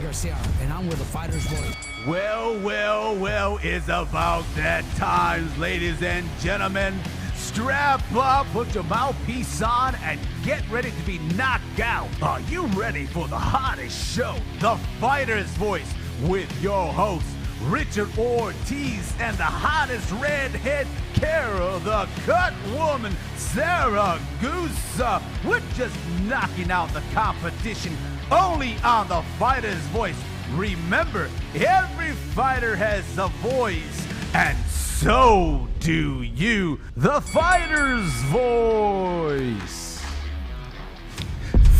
Garcia, and I'm with the Fighter's Voice. Well, it's about that time, ladies and gentlemen. Strap up, put your mouthpiece on, and get ready to be knocked out. Are you ready for the hottest show, The Fighter's Voice, with your hosts, Richard Ortiz, and the hottest redhead, Carol, the CUTWOMAN, SIRACUSA. We're just knocking out the competition only on The Fighter's Voice. Remember, every fighter has a voice, and so do you. The Fighter's Voice.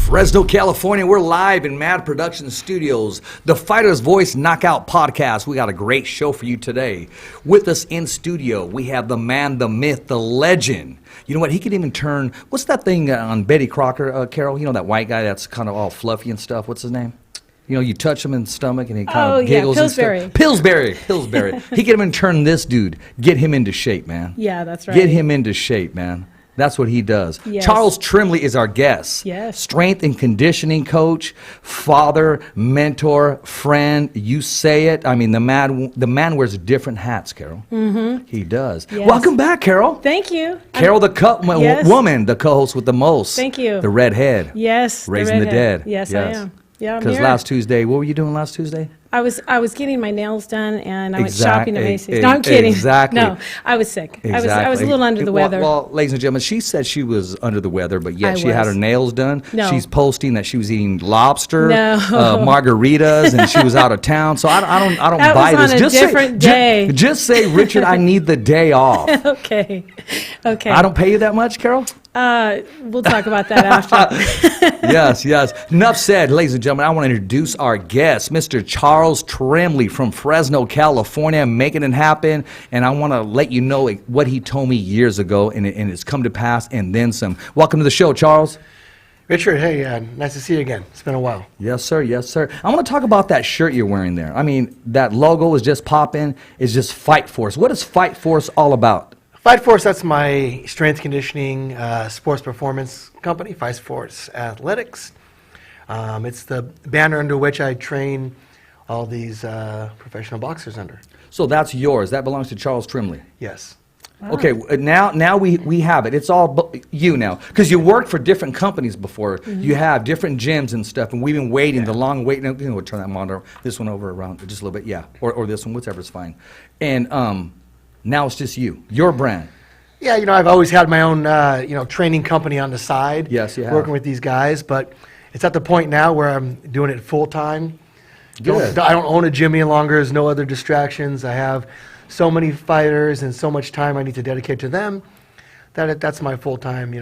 Fresno, California, we're live in Mad Production Studios, the Fighter's Voice Knockout Podcast. We got a great show for you today. With us in studio, we have the man, the myth, the legend. You know what, he could even turn, what's that thing on Betty Crocker, Carol? You know that white guy that's kind of all fluffy and stuff? What's his name? You know, you touch him in the stomach and he kind of giggles and stuff. Pillsbury. He could even turn this dude, get him into shape, man. Yeah, that's right. Get him into shape, man. That's what he does. Yes. Charles Trembley is our guest. Yes. Strength and conditioning coach, father, mentor, friend. You say it. I mean, the man wears different hats, Carol. Mm-hmm. He does. Yes. Welcome back, Carol. Thank you. Carol, the woman, the co-host with the most. Thank you. The redhead. Yes. Raising the dead. Yes, I am. Yeah, because last Tuesday, what were you doing last Tuesday? I was getting my nails done, and I went shopping at Macy's. No, I'm kidding. Exactly. No, I was sick. Exactly. I was a little under the weather. Well, ladies and gentlemen, she said she was under the weather, but yet she had her nails done. No. She's posting that she was eating lobster, No. Margaritas, and she was out of town. So I don't That buy was this. on a different day. Just say, Richard, I need the day off. Okay. I don't pay you that much, Carol? We'll talk about that after. Yes. Enough said, ladies and gentlemen. I want to introduce our guest, Mr. Charles Trembley from Fresno, California, making it happen. And I want to let you know what he told me years ago, and it's come to pass, and then some. Welcome to the show, Charles. Richard, hey, nice to see you again. It's been a while. Yes, sir. I want to talk about that shirt you're wearing there. I mean, that logo is just popping. It's just Fight Force. What is Fight Force all about? Fight Force, that's my strength conditioning sports performance company, Fight Force Athletics. It's the banner under which I train all these professional boxers under. So that's yours. That belongs to Charles Trembley. Yes. Wow. Okay, now we have it. It's all you now. Because you worked for different companies before. Mm-hmm. You have different gyms and stuff, and we've been waiting, the long wait. You know, we'll turn that monitor, this one over around just a little bit, yeah. Or this one, whatever's fine. And now it's just you, your brand. Yeah, you know, I've always had my own, training company on the side. Yes, you have. Working with these guys, but it's at the point now where I'm doing it full time. Good. I don't own a gym any longer. There's no other distractions. I have so many fighters and so much time I need to dedicate to them that's my full time,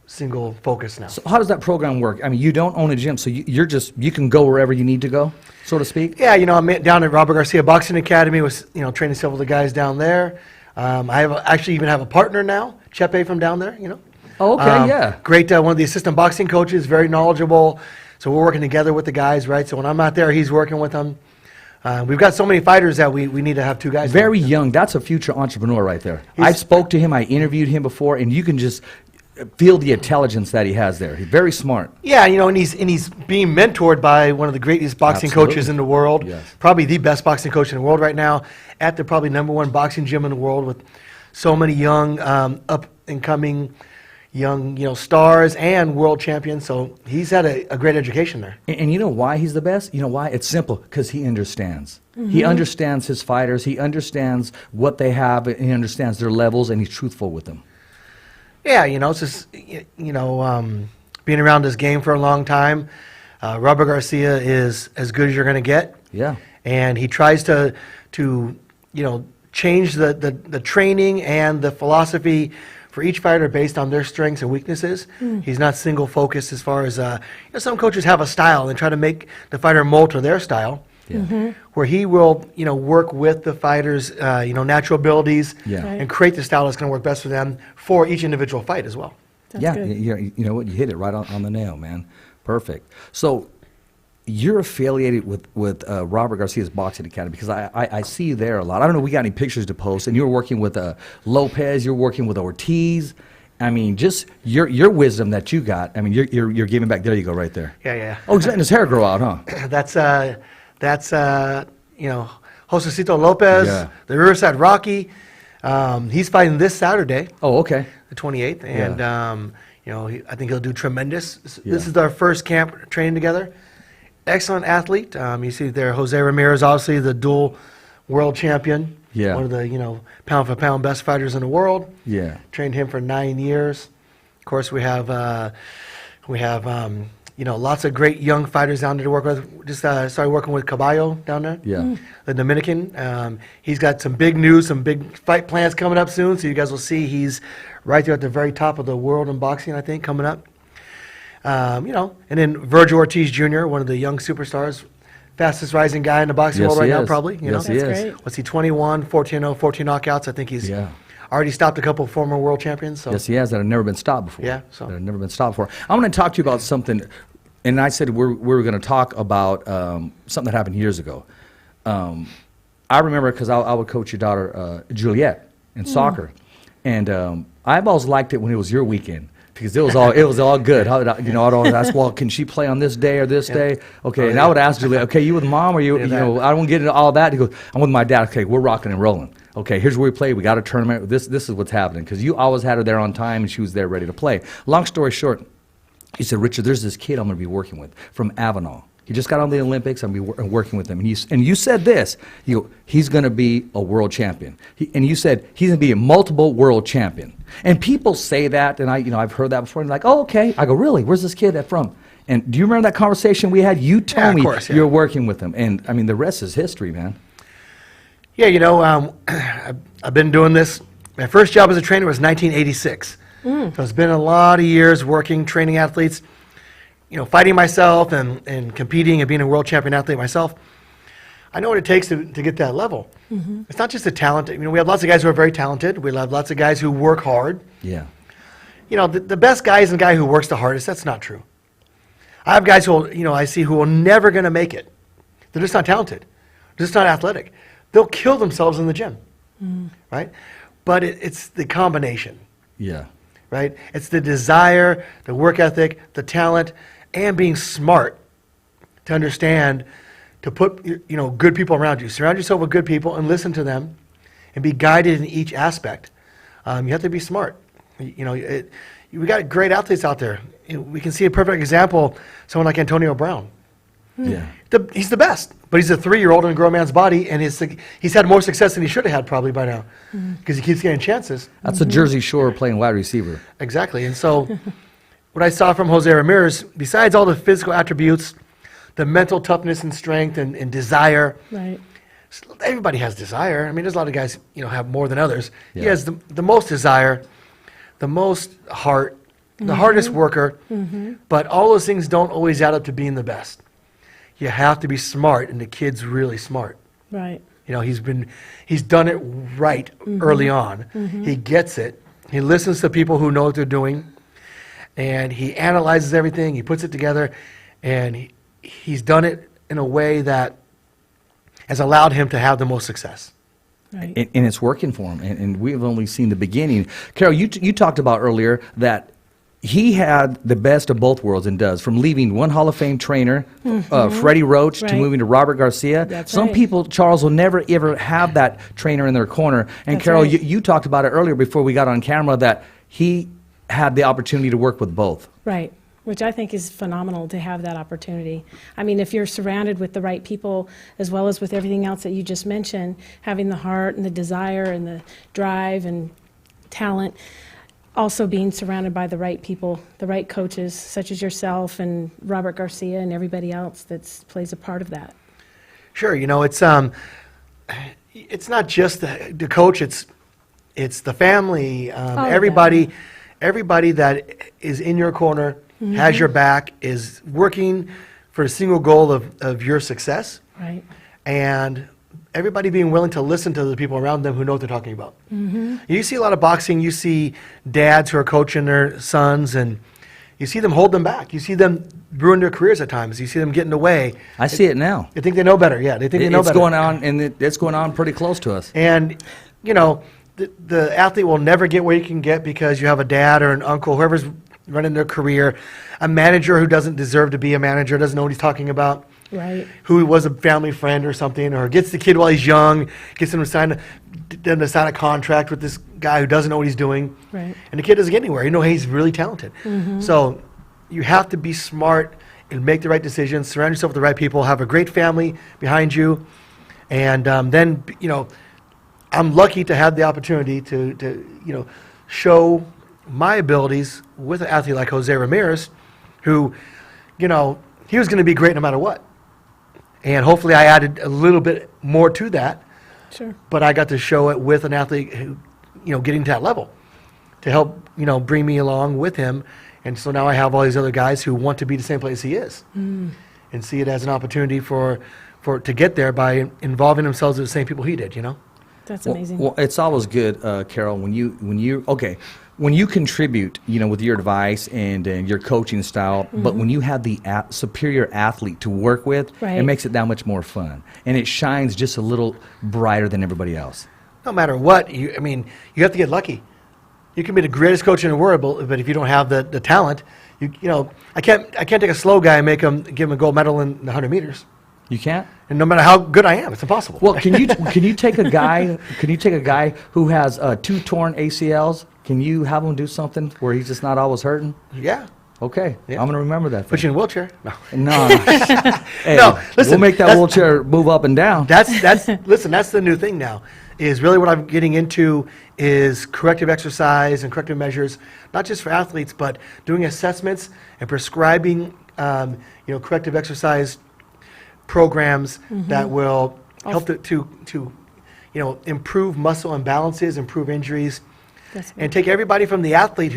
single focus now. So how does that program work? I mean, you don't own a gym, so you can go wherever you need to go, so to speak? Yeah, I'm down at Robert Garcia Boxing Academy with, training several of the guys down there. I actually even have a partner now, Khetphet from down there, Oh, okay, yeah. Great, one of the assistant boxing coaches, very knowledgeable. So we're working together with the guys, right? So when I'm not there, he's working with them. We've got so many fighters that we need to have two guys. Very young. That's a future entrepreneur right there. I spoke to him. I interviewed him before, and you can just feel the intelligence that he has there. He's very smart. Yeah, and he's being mentored by one of the greatest boxing coaches in the world. Yes. Probably the best boxing coach in the world right now, at the probably #1 boxing gym in the world, with so many young, up and coming young, stars and world champions. So he's had a great education there. And you know why he's the best? You know why? It's simple, because he understands. Mm-hmm. He understands his fighters. He understands what they have, and he understands their levels, and he's truthful with them. Yeah, it's just, being around this game for a long time, Robert Garcia is as good as you're going to get. Yeah. And he tries to change the training and the philosophy for each fighter based on their strengths and weaknesses. He's not single focused as far as, some coaches have a style and try to make the fighter mold to their style. Yeah. Mm-hmm. Where he will, work with the fighters, natural abilities, and create the style that's going to work best for them for each individual fight as well. That's good. You know what? You hit it right on the nail, man. Perfect. So you're affiliated with Robert Garcia's Boxing Academy, because I see you there a lot. I don't know if we got any pictures to post, and you're working with Lopez, you're working with ORTIZ. I mean, just your wisdom that you got. I mean, you're giving back. There you go, right there. Yeah. Oh, he's letting his hair grow out, huh? That's, Josecito Lopez, Yeah. the Riverside Rocky. He's fighting this Saturday, Oh, okay. the 28th, and I think he'll do tremendous. Yeah. This is our first camp training together. Excellent athlete. You see there, Jose Ramirez, obviously the dual world champion. Yeah. One of the pound for pound best fighters in the world. Yeah. Trained him for 9 years. Of course, we have lots of great young fighters down there to work with. Just started working with Caballo down there. Yeah. The Dominican. He's got some big news, some big fight plans coming up soon. So you guys will see he's right there at the very top of the world in boxing, I think, coming up. And then Virgil Ortiz Jr., one of the young superstars, fastest rising guy in the boxing world right now, probably. Yes, he That's is. great. What's he, 21, 14-0, 14 knockouts? I think he's already stopped a couple of former world champions. So. Yes, he has. That have never been stopped before. Yeah, that have never been stopped before. I'm going to talk to you about something, and I said we were going to talk about something that happened years ago. I remember because I would coach your daughter, Juliet, in soccer, and I've always liked it when it was your weekend. Because it was all good. I'd always ask, well, can she play on this day or this day? Okay, and I would ask Juliet, okay, you with mom or I don't get into all that. He goes, I'm with my dad. Okay, we're rocking and rolling. Okay, here's where we play. We got a tournament. This is what's happening. Because you always had her there on time and she was there ready to play. Long story short, he said, Richard, there's this kid I'm going to be working with from Avenal. He just got on the Olympics. I'm going to be working with him. And you said this. He's going to be a world champion. And you said he's going to be a multiple world champion. And people say that, and I've heard that before. And like, oh, okay. I go, really? Where's this kid from? And do you remember that conversation we had? You told me you're working with him. And, I mean, the rest is history, man. Yeah, I've been doing this. My first job as a trainer was 1986. So it's been a lot of years working, training athletes. Fighting myself and competing and being a world champion athlete myself, I know what it takes to get that level. Mm-hmm. It's not just the talent. We have lots of guys who are very talented. We have lots of guys who work hard. Yeah. The best guy isn't the guy who works the hardest. That's not true. I have guys who I see who are never going to make it. They're just not talented. They're just not athletic. They'll kill themselves in the gym, right? But it's the combination. Yeah. Right? It's the desire, the work ethic, the talent, and being smart to understand, to put good people around you. Surround yourself with good people and listen to them and be guided in each aspect. You have to be smart. We got great athletes out there. We can see a perfect example, someone like Antonio Brown. Yeah. He's the best, but he's a 3-year-old in a grown man's body, and he's had more success than he should have had probably by now because he keeps getting chances. That's a Jersey Shore playing wide receiver. Exactly. And so what I saw from Jose Ramirez, besides all the physical attributes, the mental toughness and strength and desire. Right. Everybody has desire. I mean, there's a lot of guys, have more than others. Yeah. He has the most desire, the most heart, the hardest worker, but all those things don't always add up to being the best. You have to be smart, and the kid's really smart. Right. He's done it right early on. He gets it. He listens to people who know what they're doing, and he analyzes everything. He puts it together, and he's done it in a way that has allowed him to have the most success. Right. And it's working for him, and we've only seen the beginning. Carol, you talked about earlier that he had the best of both worlds and does, from leaving one Hall of Fame trainer, Freddie Roach, to moving to Robert Garcia. That's Some right. people, Charles, will never ever have that trainer in their corner. And That's Carol, right. you talked about it earlier before we got on camera that he had the opportunity to work with both. Right, which I think is phenomenal to have that opportunity. I mean, if you're surrounded with the right people, as well as with everything else that you just mentioned, having the heart and the desire and the drive and talent, also being surrounded by the right people, the right coaches, such as yourself and Robert Garcia and everybody else that plays a part of that. Sure, it's not just the coach, it's the family, everybody that is in your corner, has your back, is working for a single goal of your success. Right. And everybody being willing to listen to the people around them who know what they're talking about. You see a lot of boxing, you see dads who are coaching their sons, and you see them hold them back. You see them ruin their careers at times. You see them get in the way. I see it now. They think they know better, yeah. They think they know better. It's going on, and it's going on pretty close to us. And, the athlete will never get where you can get because you have a dad or an uncle, whoever's running their career, a manager who doesn't deserve to be a manager, doesn't know what he's talking about, Right. who was a family friend or something, or gets the kid while he's young, gets him to sign a contract with this guy who doesn't know what he's doing. Right. And the kid doesn't get anywhere. You know, he's really talented. So you have to be smart and make the right decisions, surround yourself with the right people, have a great family behind you. And then, you know, I'm lucky to have the opportunity to you know, show my abilities with an athlete like Jose Ramirez, who, you know, he was going to be great no matter what. And hopefully I added a little bit more to that. Sure. But I got to show it with an athlete who, you know, getting to that level to help, you know, bring me along with him. And so now I have all these other guys who want to be the same place he is and see it as an opportunity to get there by involving themselves with the same people he did, you know? That's amazing. Well, it's always good, Carol, when you contribute, you know, with your advice and your coaching style, but when you have the superior athlete to work with, Right. it makes it that much more fun, and it shines just a little brighter than everybody else. No matter what, you have to get lucky. You can be the greatest coach in the world, but if you don't have the talent, you know, I can't take a slow guy and give him a gold medal in the 100 meters. You can't. And no matter how good I am, it's impossible. Well, can you take a guy who has 2 torn ACLs? Can you have him do something where he's just not always hurting? Yeah. Okay, Yeah. I'm gonna remember that. Put you in a wheelchair? No. No. Hey, No, listen, we'll make that that's- wheelchair move up and down. Listen, that's the new thing now, is really what I'm getting into is corrective exercise and corrective measures, not just for athletes, but doing assessments and prescribing, you know, corrective exercise programs that will help to you know, improve muscle imbalances, improve injuries, and take everybody from the athlete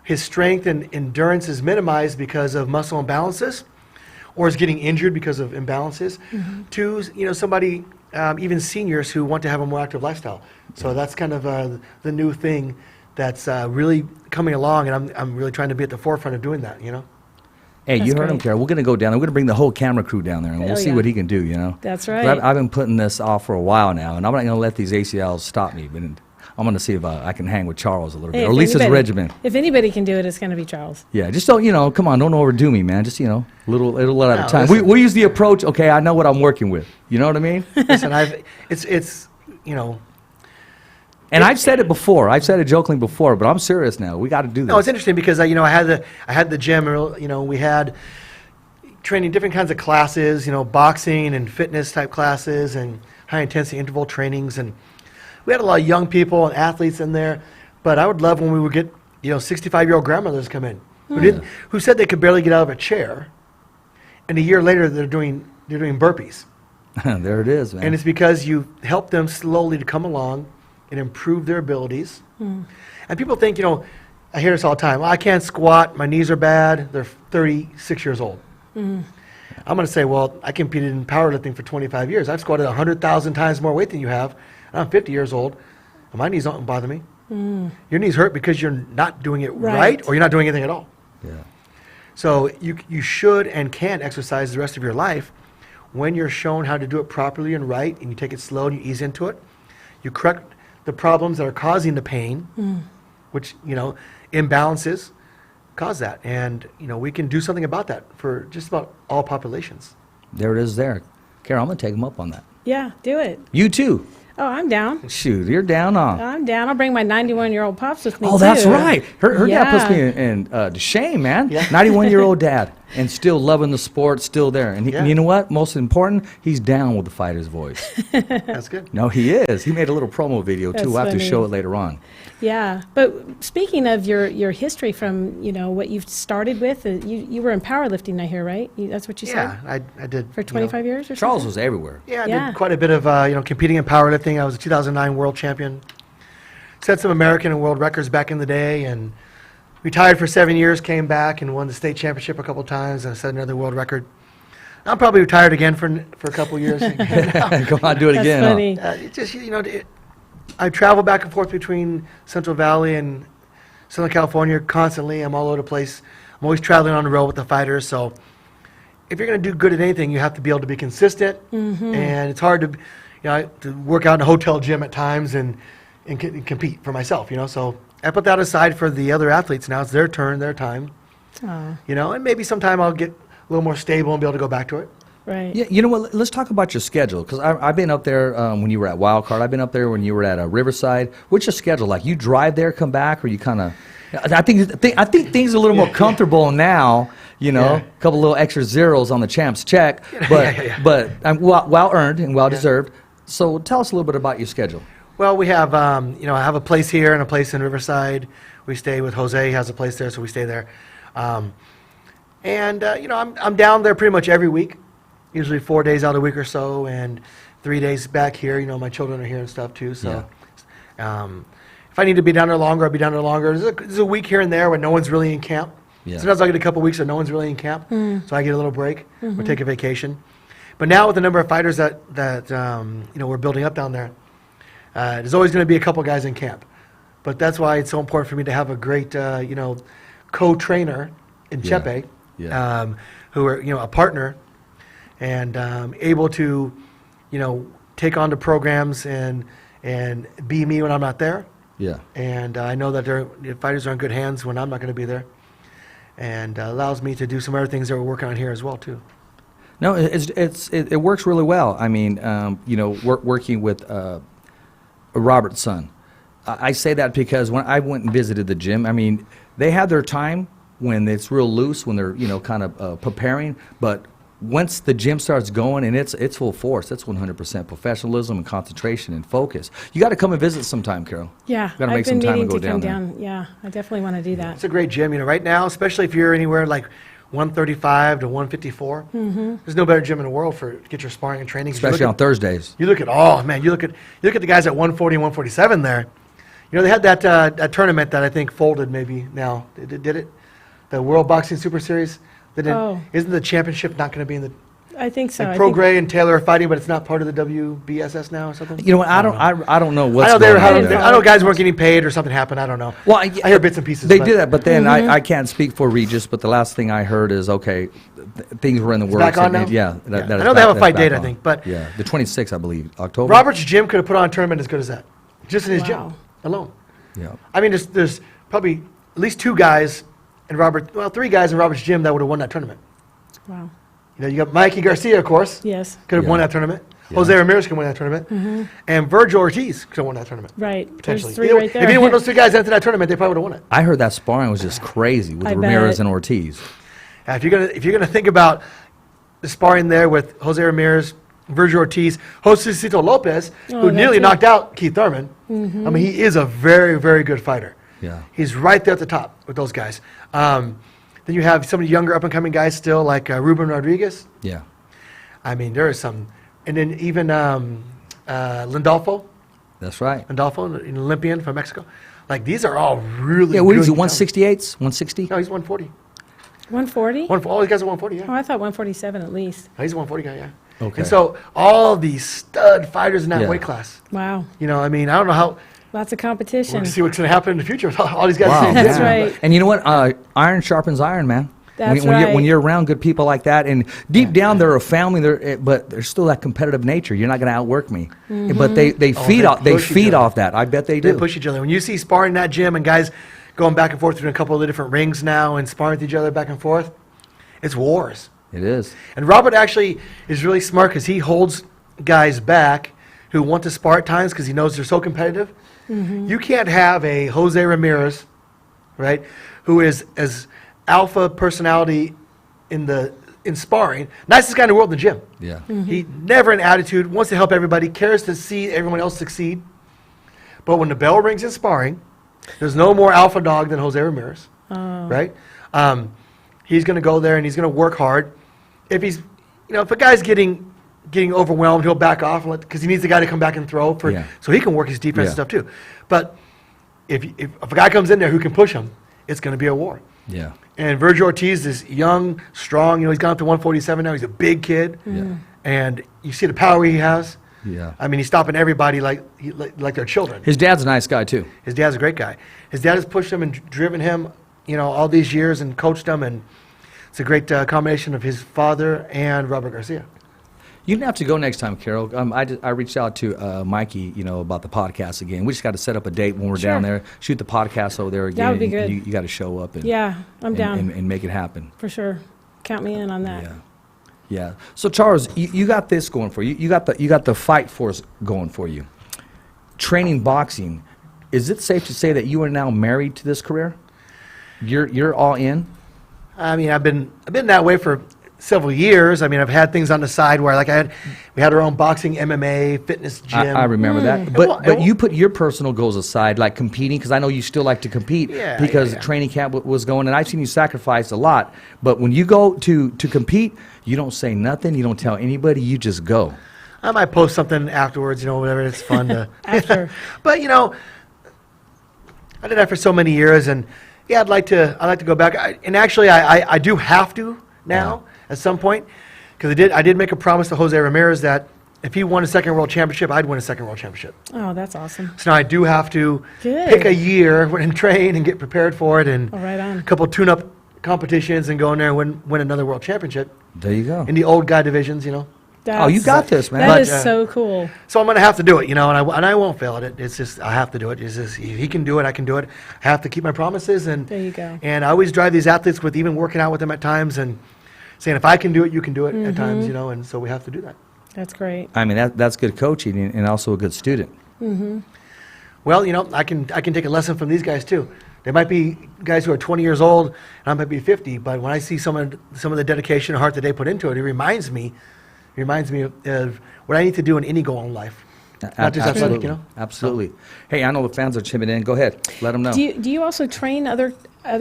his strength and endurance is minimized because of muscle imbalances, or is getting injured because of imbalances, to, you know, somebody, even seniors who want to have a more active lifestyle. So that's kind of the new thing that's really coming along, and I'm really trying to be at the forefront of doing that, you know? Hey, That's you heard him, great. Carol. We're going to go down there. We're going to bring the whole camera crew down there, and we'll Hell see yeah. what he can do, you know? That's 'Cause right. I've been putting this off for a while now, and I'm not going to let these ACLs stop me. But I'm going to see if I can hang with Charles a little bit, Hey, or if at least his anybody- regimen. If anybody can do it, it's going to be Charles. Yeah, just don't, you know, come on, don't overdo me, man. Just, you know, a little at a No, time. listen. We use the approach, okay, I know what I'm working with. You know what I mean? Listen, it's you know, And I've said it before. I've said it jokingly before, but I'm serious now. We got to do this. no, it's interesting because you know, I had the gym, you know, we had training different kinds of classes, you know, boxing and fitness type classes and high intensity interval trainings, and we had a lot of young people and athletes in there. But I would love when we would get, you know, 65-year-old grandmothers come in who said they could barely get out of a chair, and a year later they're doing burpees. There it is, man. And it's because you help them slowly to come along and improve their abilities. And people think, you know, I hear this all the time, well, I can't squat, my knees are bad, they're 36 years old. I'm going to say, well, I competed in powerlifting for 25 years. I've squatted 100,000 times more weight than you have. And I'm 50 years old, and my knees don't bother me. Your knees hurt because you're not doing it right, or you're not doing anything at all. Yeah. So you should and can exercise the rest of your life when you're shown how to do it properly and right, and you take it slow and you ease into it. You correct the problems that are causing the pain, which, you know, imbalances cause that. And, you know, we can do something about that for just about all populations. There it is there. Carol, I'm going to take him up on that. Yeah, do it. You too. Oh, I'm down. Shoot, you're down on. I'm down. I'll bring my 91-year-old pops with me, Oh, that's too. right. Her dad puts me Yeah. to shame, man. Yeah. 91-year-old dad, and still loving the sport, still there. And, Yeah. and you know what? Most important, he's down with the fighter's voice. That's good. No, he is. He made a little promo video, too. That's We'll have to funny. show it later on. Yeah, but speaking of your history from, you know, what you've started with, you were in powerlifting, I hear, right? That's what you Yeah, said? I did. For 25 years or Charles something? was everywhere. Yeah, I Yeah. did quite a bit of, you know, competing in powerlifting. I was a 2009 world champion. Set some American and world records back in the day, and retired for 7 years, came back and won the state championship a couple times, and set another world record. I'm probably retired again for a couple years. Come on, do it That's again. huh? funny. It just, you know, I travel back and forth between Central Valley and Southern California constantly. I'm all over the place. I'm always traveling on the road with the fighters. So if you're going to do good at anything, you have to be able to be consistent. And it's hard to, you know, to work out in a hotel gym at times and compete for myself, you know. So I put that aside for the other athletes. Now it's their turn, their time, Aw. you know. And maybe sometime I'll get a little more stable and be able to go back to it. Right. Yeah, you know what? Let's talk about your schedule, because I've been up there when you were at Wildcard. I've been up there when you were at Riverside. What's your schedule like? You drive there, come back, or you kind of? I think things are a little more comfortable now. You know, a couple little extra zeros on the champ's check, but well earned and well deserved. So tell us a little bit about your schedule. Well, we have, I have a place here and a place in Riverside. We stay with Jose. He has a place there, so we stay there. I'm down there pretty much every week, usually 4 days out of the week or so, and 3 days back here. You know, my children are here and stuff too. So, if I need to be down there longer, I'll be down there longer. There's a week here and there when no one's really in camp. Yeah. Sometimes I get a couple weeks that no one's really in camp, so I get a little break or take a vacation. But now with the number of fighters that we're building up down there, there's always going to be a couple guys in camp. But that's why it's so important for me to have a great, co-trainer in Khetphet, who are, a partner, and able to, take on the programs and be me when I'm not there. Yeah. And I know that the fighters are in good hands when I'm not going to be there, and allows me to do some other things that we're working on here as well too. No, it works really well. I mean, working with Robert's son. I say that because when I went and visited the gym, I mean, they have their time when it's real loose, when they're kind of preparing. But once the gym starts going and it's full force, that's 100% professionalism and concentration and focus. You got to come and visit sometime, Carol. Yeah, got to make some time to go down there. Yeah, I definitely want to do that. It's a great gym. Right now, especially if you're anywhere like 135 to 154. There's no better gym in the world to get your sparring and training. Especially on Thursdays. You look at you look at the guys at 140 and 147 there. They had that tournament that I think folded maybe now. Did it? The World Boxing Super Series. Isn't the championship not going to be in the? I think so. Like Gray and Taylor are fighting, but it's not part of the WBSS now or something. You know what? I don't know what's I know going on. I know guys weren't getting paid or something happened. I don't know. Well, I hear bits and pieces. They did that, but then I can't speak for Regis. But the last thing I heard is things were in the works. Back on now? Yeah. I know they have a fight date. I think, but yeah, the 26th, I believe, October. Robert's gym could have put on a tournament as good as that, just in his gym alone. Yeah. I mean, there's probably at least 2 guys in 3 guys in Robert's gym that would have won that tournament. Wow. You got Mikey Garcia, of course. Yes. Could have won that tournament. Yeah. Jose Ramirez could win that tournament. And Virgil Ortiz could have won that tournament. Right. Potentially. There's 3 right there. If any one of those 2 guys entered that tournament, they probably would have won it. I heard that sparring was just crazy with Ramirez and Ortiz. If you're gonna think about the sparring there with Jose Ramirez, Virgil Ortiz, Josecito Lopez, who nearly knocked out Keith Thurman. I mean, he is a very, very good fighter. Yeah. He's right there at the top with those guys. Then you have some of the younger up-and-coming guys still, like Ruben Rodriguez. Yeah. I mean, there is some. And then even Lindolfo. That's right. Lindolfo, an Olympian from Mexico. Like, these are all really what is he, 168s? 160? No, he's 140. 140? All these guys are 140, yeah. Oh, I thought 147 at least. No, he's a 140 guy, yeah. Okay. And so all these stud fighters in that weight class. Wow. I mean, I don't know how. Lots of competition. We'll see what's going to happen in the future with all these guys. Wow. That's right. And you know what? Iron sharpens iron, man. That's when you're around good people like that, and deep down they're a family, but there's still that competitive nature. You're not going to outwork me. But they feed off that. I bet they do. They push each other. When you see sparring in that gym and guys going back and forth through a couple of the different rings now and sparring with each other back and forth, it's wars. It is. And Robert actually is really smart because he holds guys back who want to spar at times because he knows they're so competitive. You can't have a Jose Ramirez, right, who is as alpha personality in sparring, nicest guy in the world in the gym. Yeah. He never an attitude, wants to help everybody, cares to see everyone else succeed. But when the bell rings in sparring, there's no more alpha dog than Jose Ramirez, right? He's going to go there and he's going to work hard. If he's, if a guy's getting overwhelmed, he'll back off because he needs the guy to come back and throw so he can work his defense and stuff too. But if a guy comes in there who can push him, it's going to be a war. Yeah. And Virgil Ortiz is young, strong. He's gone up to 147 now. He's a big kid, and you see the power he has. Yeah. I mean, he's stopping everybody like their children. His dad's a nice guy too. His dad's a great guy. His dad has pushed him and driven him, all these years and coached him, and it's a great combination of his father and Robert Garcia. You didn't have to go next time, Carol. I reached out to Mikey, about the podcast again. We just got to set up a date when we're down there, shoot the podcast over there again. That would be good. You got to show up. I'm down. And make it happen. For sure. Count me in on that. Yeah. So Charles, you got this going for you. You got the fight force going for you. Training boxing. Is it safe to say that you are now married to this career? You're all in? I mean, I've been that way for several years. I mean, I've had things on the side where we had our own boxing, MMA, fitness gym. I remember that. But you put your personal goals aside, like competing, because I know you still like to compete because training camp was going, and I've seen you sacrifice a lot. But when you go to compete, you don't say nothing, you don't tell anybody, you just go. I might post something afterwards, whatever. It's fun to. After. But I did that for so many years, and I'd like to go back. I do have to now at some point, because I did make a promise to Jose Ramirez that if he won a second world championship, I'd win a second world championship. Oh, that's awesome. So now I do have to Good. pick a year and train and get prepared for it, and right on. a couple tune-up competitions and go in there and win another world championship There you go. in the old guy divisions. Oh, you got this, man. That But, is so cool. So I'm going to have to do it, and I won't fail at it. It's just I have to do it. It's just if he can do it, I can do it. I have to keep my promises, and There you go. And I always drive these athletes with even working out with them at times and saying if I can do it, you can do it at times, and so we have to do that. That's great. I mean, that's good coaching and also a good student. Well, I can take a lesson from these guys too. There might be guys who are 20 years old, and I might be 50, but when I see some of the dedication and heart that they put into it, it reminds me of what I need to do in any goal in life. Not just Absolutely. athletic, Absolutely. Hey, I know the fans are chipping in. Go ahead. Let them know. Do you also train other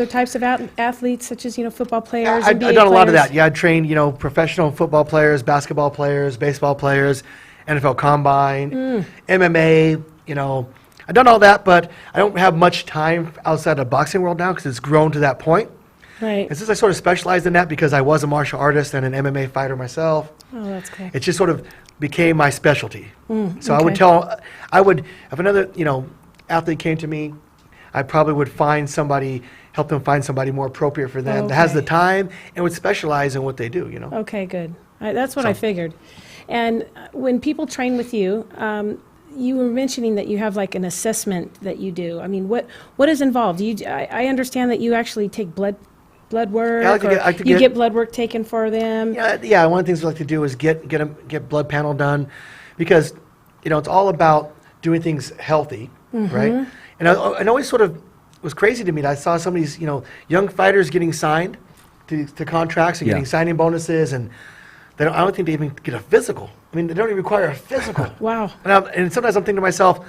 types of athletes, such as football players? I've NBA done a lot of players? that. Yeah, I trained professional football players, basketball players, baseball players, NFL Combine, MMA. I've done all that, but I don't have much time outside the boxing world now because it's grown to that point. Right. And since I sort of specialized in that because I was a martial artist and an MMA fighter myself, Oh, that's cool. it just sort of became my specialty. So okay. I would, if another, athlete came to me, I probably would help them find somebody more appropriate for them that has the Okay. time and would specialize in what they do, Okay, good. That's what I figured. And when people train with you, you were mentioning that you have like an assessment that you do. I mean, what is involved? I understand that you actually take blood work, I like to you get- get blood work taken for them. Yeah. One of the things we like to do is get blood panel done, because it's all about doing things healthy, right? And it always sort of was crazy to me that I saw some of these young fighters getting signed to contracts and getting signing bonuses, and I don't think they even get a physical. I mean, they don't even require a physical. Wow. And sometimes I'm thinking to myself,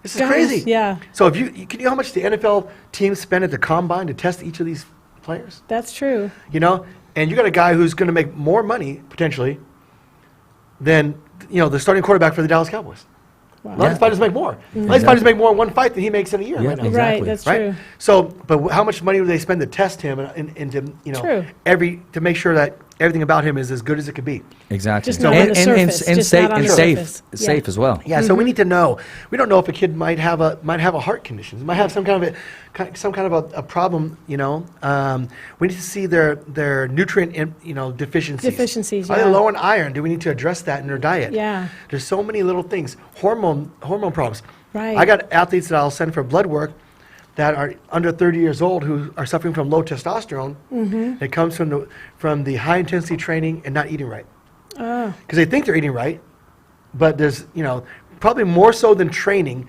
this is Gosh, crazy. yeah. So can you know how much the NFL teams spend at the combine to test each of these players? That's true. And you got a guy who's going to make more money potentially than the starting quarterback for the Dallas Cowboys. Wow. A lot of these fighters make more. A lot of these fighters make more in one fight than he makes in a year Yeah, right now. exactly. Right, that's Right? true. So, but how much money do they spend to test him and to True. to make sure that everything about him is as good as it could be? Exactly. Just not on the surface, and just safe not on and the safe, surface. Yeah. safe as well. Yeah, so we need to know. We don't know if a kid might have a heart condition, might have some kind of a problem. We need to see their nutrient deficiencies. Deficiencies, Are yeah. they low in iron? Do we need to address that in their diet? Yeah. There's so many little things. Hormone problems. Right. I got athletes that I'll send for blood work that are under 30 years old who are suffering from low testosterone. It comes from the high intensity training and not eating right. Oh, Because they think they're eating right, but there's, probably more so than training,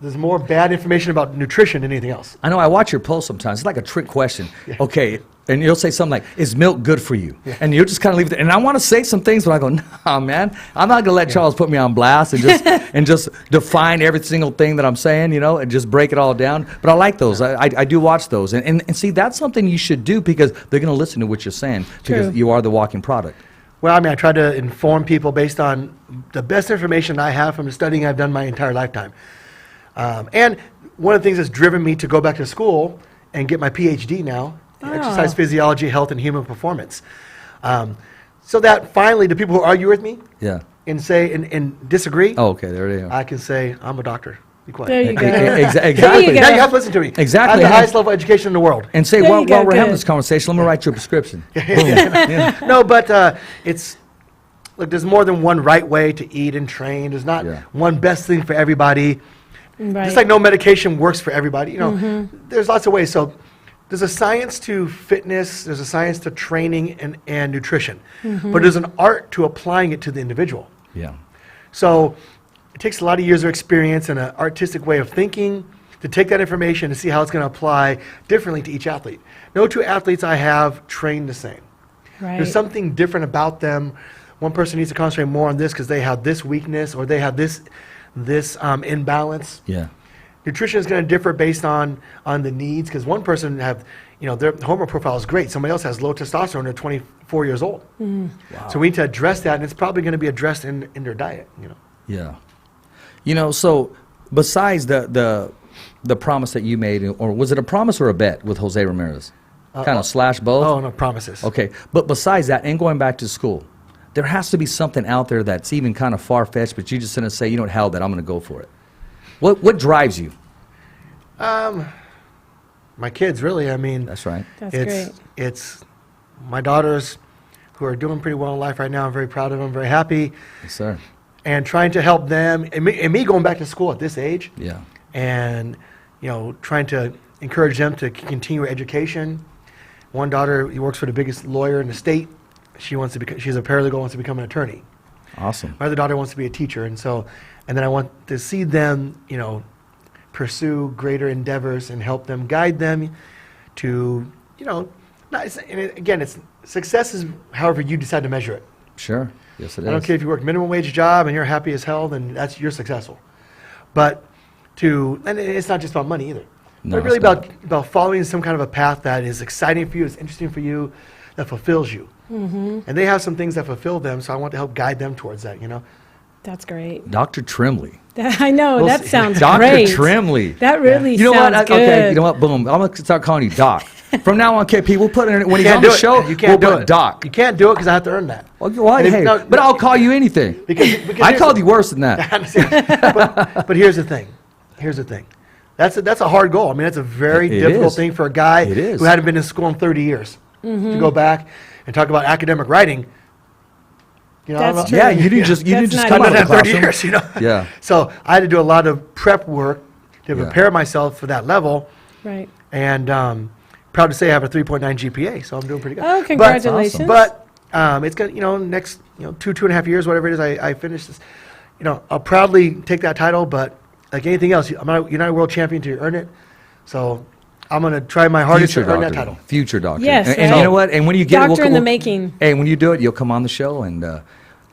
there's more bad information about nutrition than anything else. I know I watch your posts sometimes. It's like a trick question. Okay, and you'll say something like, is milk good for you? And you'll just kind of leave it there. And I want to say some things, but I go, nah, man. I'm not going to let Charles put me on blast and just define every single thing that I'm saying, and just break it all down. But I like those. I do watch those. And see, that's something you should do because they're going to listen to what you're saying because True. you are the walking product. Well, I try to inform people based on the best information I have from the studying I've done my entire lifetime. And one of the things that's driven me to go back to school and get my PhD now, in exercise physiology, health, and human performance. So that finally, the people who argue with me Yeah. and say and disagree, Oh, okay, there they are. I can say, I'm a doctor. Be quiet. there you go. Exactly. There you go. Now you have to listen to me. Exactly. I have the highest level of education in the world. And say, There while you go, we're having good. this conversation, let me write you a prescription. No, but it's look. There's more than one right way to eat and train. There's not one best thing for everybody. Right. Just like no medication works for everybody. There's lots of ways. So there's a science to fitness, there's a science to training and nutrition, but there's an art to applying it to the individual. Yeah. So it takes a lot of years of experience and an artistic way of thinking to take that information and see how it's going to apply differently to each athlete. No two athletes I have train the same. Right. There's something different about them. One person needs to concentrate more on this because they have this weakness or they have this imbalance. Yeah. Nutrition is going to differ based on the needs because one person have, their hormone profile is great. Somebody else has low testosterone. They're 24 years old. Wow. So we need to address that, and it's probably going to be addressed in their diet. Yeah. So besides the promise that you made, or was it a promise or a bet with Jose Ramirez? Kind of slash both? Oh, no, promises. Okay. But besides that, and going back to school, there has to be something out there that's even kind of far-fetched, but you just going to say, hell, that I'm going to go for it. What drives you? My kids, really. I mean, That's right. That's great. It's my daughters who are doing pretty well in life right now. I'm very proud of them, very happy. Yes, sir. And trying to help them, and me going back to school at this age, Yeah. and trying to encourage them to continue education. One daughter, he works for the biggest lawyer in the state. She's a paralegal, wants to become an attorney. Awesome. My other daughter wants to be a teacher, and then I want to see them, pursue greater endeavors and help them, guide them to, it's success is however you decide to measure it. Sure. Yes, it is. I don't care if you work minimum wage job and you're happy as hell, then you're successful. But and it's not just about money either. No, but really it's not. about following some kind of a path that is exciting for you, is interesting for you, that fulfills you. And they have some things that fulfill them, so I want to help guide them towards that, That's great. Dr. Trembley. I know, We'll that see. sounds Dr. great. Trembley. That really You know what? sounds good. Okay, you know what? Boom. I'm going to start calling you Doc. From now on, KP, we'll put it, when he's can't on the do it. show, You can't we'll do put it. Doc. You can't do it because I have to earn that. Well, why? And if- Hey, no, but I'll call you anything. Because I here's called the- you worse than that. I understand. but here's the thing. That's a hard goal. I mean, that's a very It difficult is. thing for a guy It is. who hadn't been in school in 30 years to go back and talk about academic writing. I don't That's know- true. Yeah, you didn't just That's not come I've out done of that the 30 classroom. years, Yeah. So I had to do a lot of prep work to Yeah. prepare myself for that level. Right. And proud to say I have a 3.9 GPA, so I'm doing pretty good. Oh, But- congratulations. But it's going to, next, 2.5 years, whatever it is, I finish this. I'll proudly take that title, but like anything else, you're not a world champion till you earn it. So I'm going to try my hardest to earn that title. Future doctor. Yes, And right. you know what? And when you get it, Doctor in the making. Hey, when you do it, you'll come on the show, and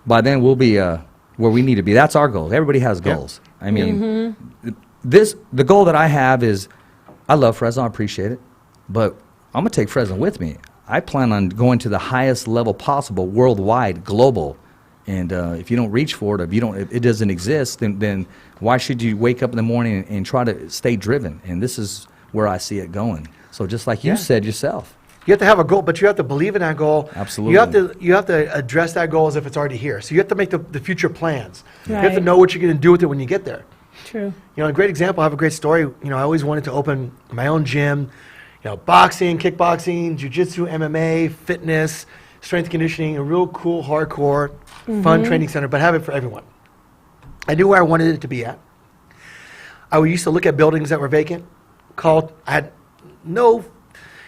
by then we'll be where we need to be. That's our goal. Everybody has goals. I mean, the goal that I have is, I love Fresno. I appreciate it, but I'm going to take Fresno with me. I plan on going to the highest level possible, worldwide, global. And if you don't reach for it, if it doesn't exist, then why should you wake up in the morning and try to stay driven? And this is where I see it going. So just like you said yourself. You have to have a goal, but you have to believe in that goal. Absolutely. You have to address that goal as if it's already here. So you have to make the future plans. You have to Right. know what you're going to do with it when you get there. True. A great example, I have a great story. I always wanted to open my own gym, boxing, kickboxing, jiu-jitsu, MMA, fitness, strength and conditioning, a real cool, hardcore, fun training center, but have it for everyone. I knew where I wanted it to be at. I used to look at buildings that were vacant, I had no,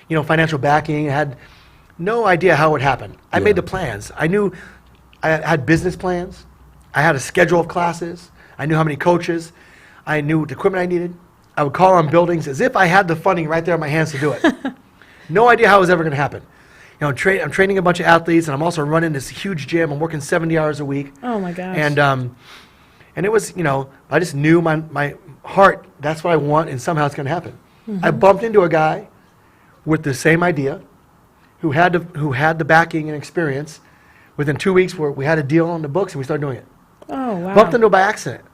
financial backing, I had no idea how it would happen. I made the plans. I knew I had business plans. I had a schedule of classes. I knew how many coaches. I knew what equipment I needed. I would call on buildings as if I had the funding right there in my hands to do it. No idea how it was ever going to happen. I'm training a bunch of athletes, and I'm also running this huge gym. I'm working 70 hours a week. Oh my gosh. And it was, I just knew my heart, that's what I want, and somehow it's going to happen. I bumped into a guy with the same idea who had the backing and experience. Within 2 weeks, we had a deal on the books, and we started doing it. Oh wow. Bumped into it by accident.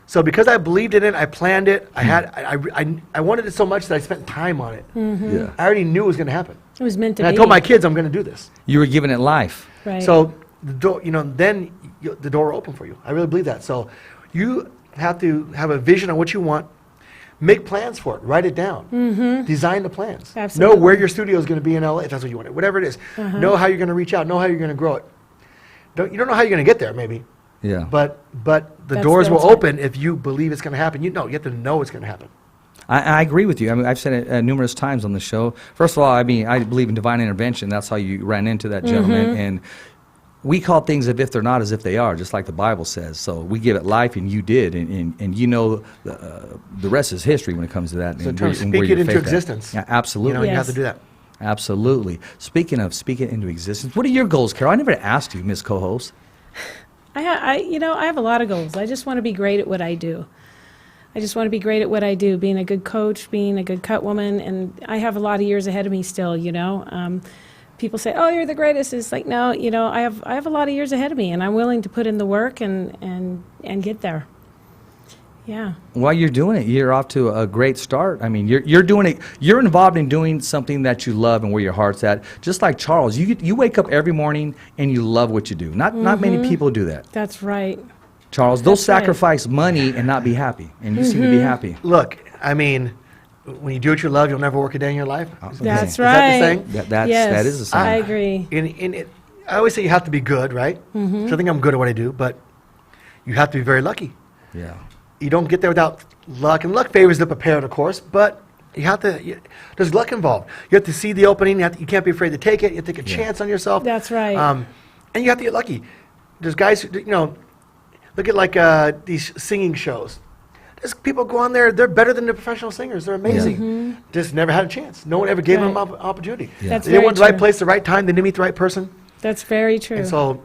So because I believed in it, I planned it. I wanted it so much that I spent time on it. Yeah. I already knew it was going to happen. It was meant to And be. I told my kids I'm going to do this. You were giving it life. Right. So the door, then the door will open for you. I really believe that. So you have to have a vision on what you want. Make plans for it. Write it down. Design the plans. Absolutely. Know where your studio is going to be in LA if that's what you want. Whatever it is. Know how you're going to reach out. Know how you're going to grow it. You don't know how you're going to get there, maybe. Yeah. But the That's doors the will ultimate. open if you believe it's going to happen. You have to know it's going to happen. I agree with you. I mean, I've said it numerous times on the show. First of all, I mean, I believe in divine intervention. That's how you ran into that gentleman. And we call things if they're not as if they are, just like the Bible says. So we give it life, and you did. And you know the rest is history when it comes to that. So in terms of speak it into existence. Yeah, absolutely. You know, you have to do that. Absolutely. Speaking of speaking into existence, what are your goals, Carol? I never asked you, Miss Co-host. I have a lot of goals. I just want to be great at what I do. I just want to be great at what I do, being a good coach, being a good cut woman, and I have a lot of years ahead of me still, you know. People say, "Oh, you're the greatest." It's like, no, you know, I have a lot of years ahead of me, and I'm willing to put in the work and get there. Yeah. While you're doing it, you're off to a great start. I mean, you're doing it. You're involved in doing something that you love and where your heart's at. Just like Charles, you wake up every morning and you love what you do. Not many people do that. That's right. Charles, they'll That's right. sacrifice money and not be happy, and you seem to be happy. Look, I mean, when you do what you love, you'll never work a day in your life. That's Is right. that the saying? That is the saying. I agree. I always say you have to be good, right? So I think I'm good at what I do, but you have to be very lucky. Yeah. You don't get there without luck, and luck favors the prepared, of course, but you have to, there's luck involved. You have to see the opening, you can't be afraid to take it, you have to take a chance on yourself. That's right. And you have to get lucky. There's guys who, you know, look at like these singing shows. There's people go on there, they're better than the professional singers, they're amazing. Just never had a chance. No one ever gave them an opportunity. That's They went to the very right place, the right time, they didn't meet the right person. That's very true. And so,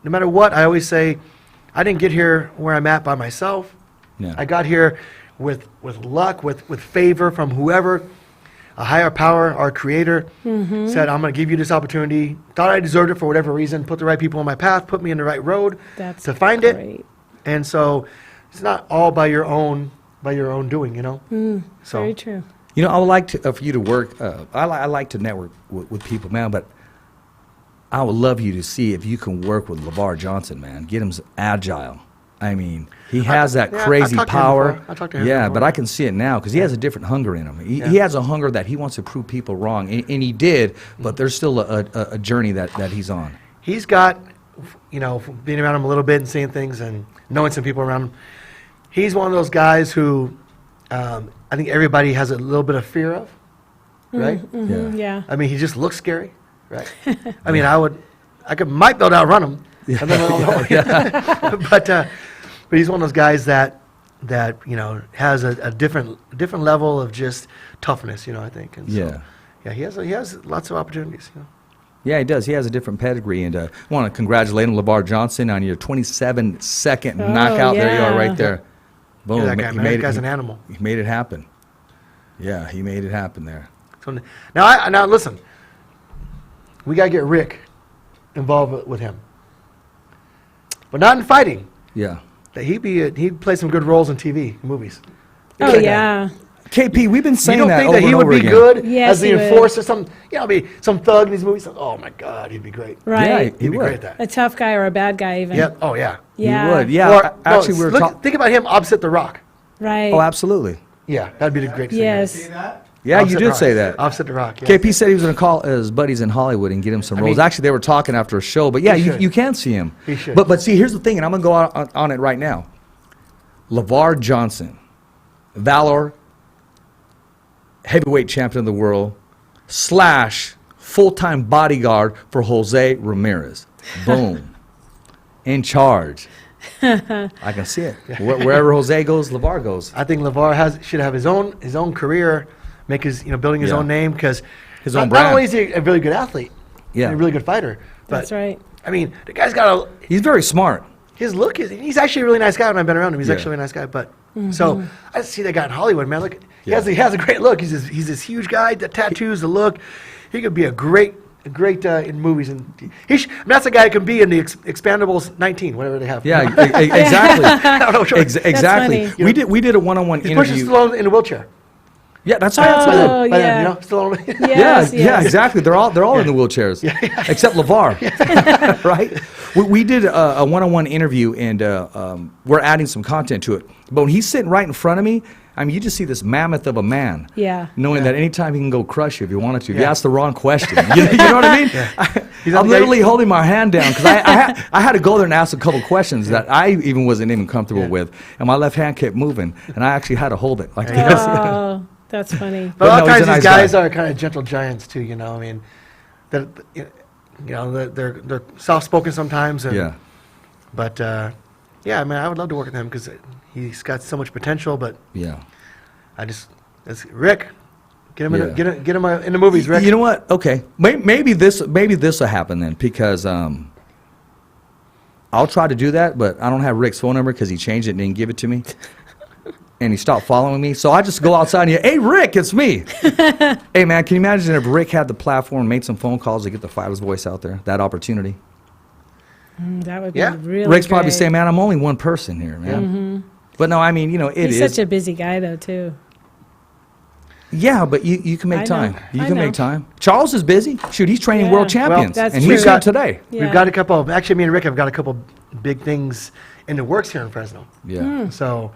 no matter what, I always say, I didn't get here where I'm at by myself. Yeah. I got here with luck, with favor from whoever, a higher power, our creator, said, I'm going to give you this opportunity. Thought I deserved it for whatever reason, put the right people on my path, put me in the right road That's to find great. it. And so, it's not all by your own doing, you know? So, Very true. You know, I would like to, for you to work, I like to network with people, man, but I would love you to see if you can work with LeVar Johnson, man. Get him agile. I mean, he has that crazy I talked to him power. before. I talked to him Yeah, before. but I can see it now because he has a different hunger in him. He has a hunger that he wants to prove people wrong, and he did, but there's still a journey that he's on. he's got, you know, being around him a little bit and seeing things and knowing some people around him, he's one of those guys who I think everybody has a little bit of fear of, right? Yeah. I mean, he just looks scary, right? I mean, might be able to outrun him. I don't know. But he's one of those guys that you know has a different level of just toughness, you know. I think. And so, yeah, he has lots of opportunities. You know. Yeah, he does. He has a different pedigree, and I want to congratulate him, LeVar Johnson, on your 27-second knockout. yeah. There you are, right there. Boom! That guy, man. That guy's an animal. He made it happen. Yeah, he made it happen there. So now listen. We gotta get Rick involved with him, but not in fighting. Yeah. That he'd play some good roles in TV movies. Oh, yeah. KP, we've been You saying don't that think over that he and would over be again. good Yes, as the he would. enforcer? Be some thug in these movies. Oh my God, he'd be great. Right. Yeah, He'd he be would. great at that. A tough guy or a bad guy even. Yeah. Oh yeah. Yeah. He would. Yeah. Or, Actually, we were talking. think about him opposite The Rock. Right. Oh, absolutely. Yeah, that'd be the great thing. Yes. Yeah, you Opposite did The say Rock. that. Opposite The Rock. Yeah. KP said he was going to call his buddies in Hollywood and get him some roles. mean- Actually, they were talking after a show, but yeah, He should. you can see him. He should. But see, here's the thing, and I'm going to go out on it right now. LeVar Johnson, Valor, heavyweight champion of the world, / full-time bodyguard for Jose Ramirez. Boom. In charge. I can see it. Wherever Jose goes, LeVar goes. I think LeVar should have his own career, make his building his Yeah. own name because His own not brand. only is he a really good athlete, Yeah. and a really good fighter, but That's right. I mean the guy's got He's very smart. his look he's actually a really nice guy when I've been around him. He's Yeah. actually a nice guy, but so I see that guy in Hollywood, man. Look, he has a great look. He's this huge guy, the tattoos, the look. He could be a great in movies, and that's a guy who can be in the Expandables 19, whatever they have. Yeah, exactly. I don't know. Exactly. funny. We did a one-on-one He's pushing interview. Stallone in a wheelchair. Yeah, that's Oh, right. By then, yeah. you know, Stallone. Yes, Yeah, yes. exactly. They're all in the wheelchairs, except LeVar, right? We did a one-on-one interview, and we're adding some content to it. But when he's sitting right in front of me, I mean, you just see this mammoth of a man. Yeah. Knowing that anytime he can go crush you if you wanted to. If you Yeah. ask the wrong question, you know what I mean? He's I'm on the literally holding my hand down because I had to go there and ask a couple questions that I even wasn't even comfortable with, and my left hand kept moving, and I actually had to hold it like this. Oh, That's funny. But a lot of no, he's times a these nice guys guy. are kind of gentle giants too. You know, I mean, they're soft-spoken sometimes. And, Yeah. But yeah, I mean, I would love to work with him because he's got so much potential. But Yeah. Rick, get him Yeah. get him in the movies, Rick. You know what? Okay. Maybe this will happen then because I'll try to do that, but I don't have Rick's phone number because he changed it and didn't give it to me. And he stopped following me. So I just go outside and hey, Rick, it's me. Hey, man, can you imagine if Rick had the platform, made some phone calls to get the fighter's voice out there, that opportunity? That would Yeah. be really Rick's probably great. saying, man, I'm only one person here, man. But no, I mean, it is. He's such a busy guy, though, too. Yeah, but you can I make know. time. You I can know. make time. Charles is busy. Shoot, he's training Yeah. world champions. That's and true. he's got today. Yeah. We've got a couple. Actually, me and Rick have got a couple big things in the works here in Fresno. Yeah. So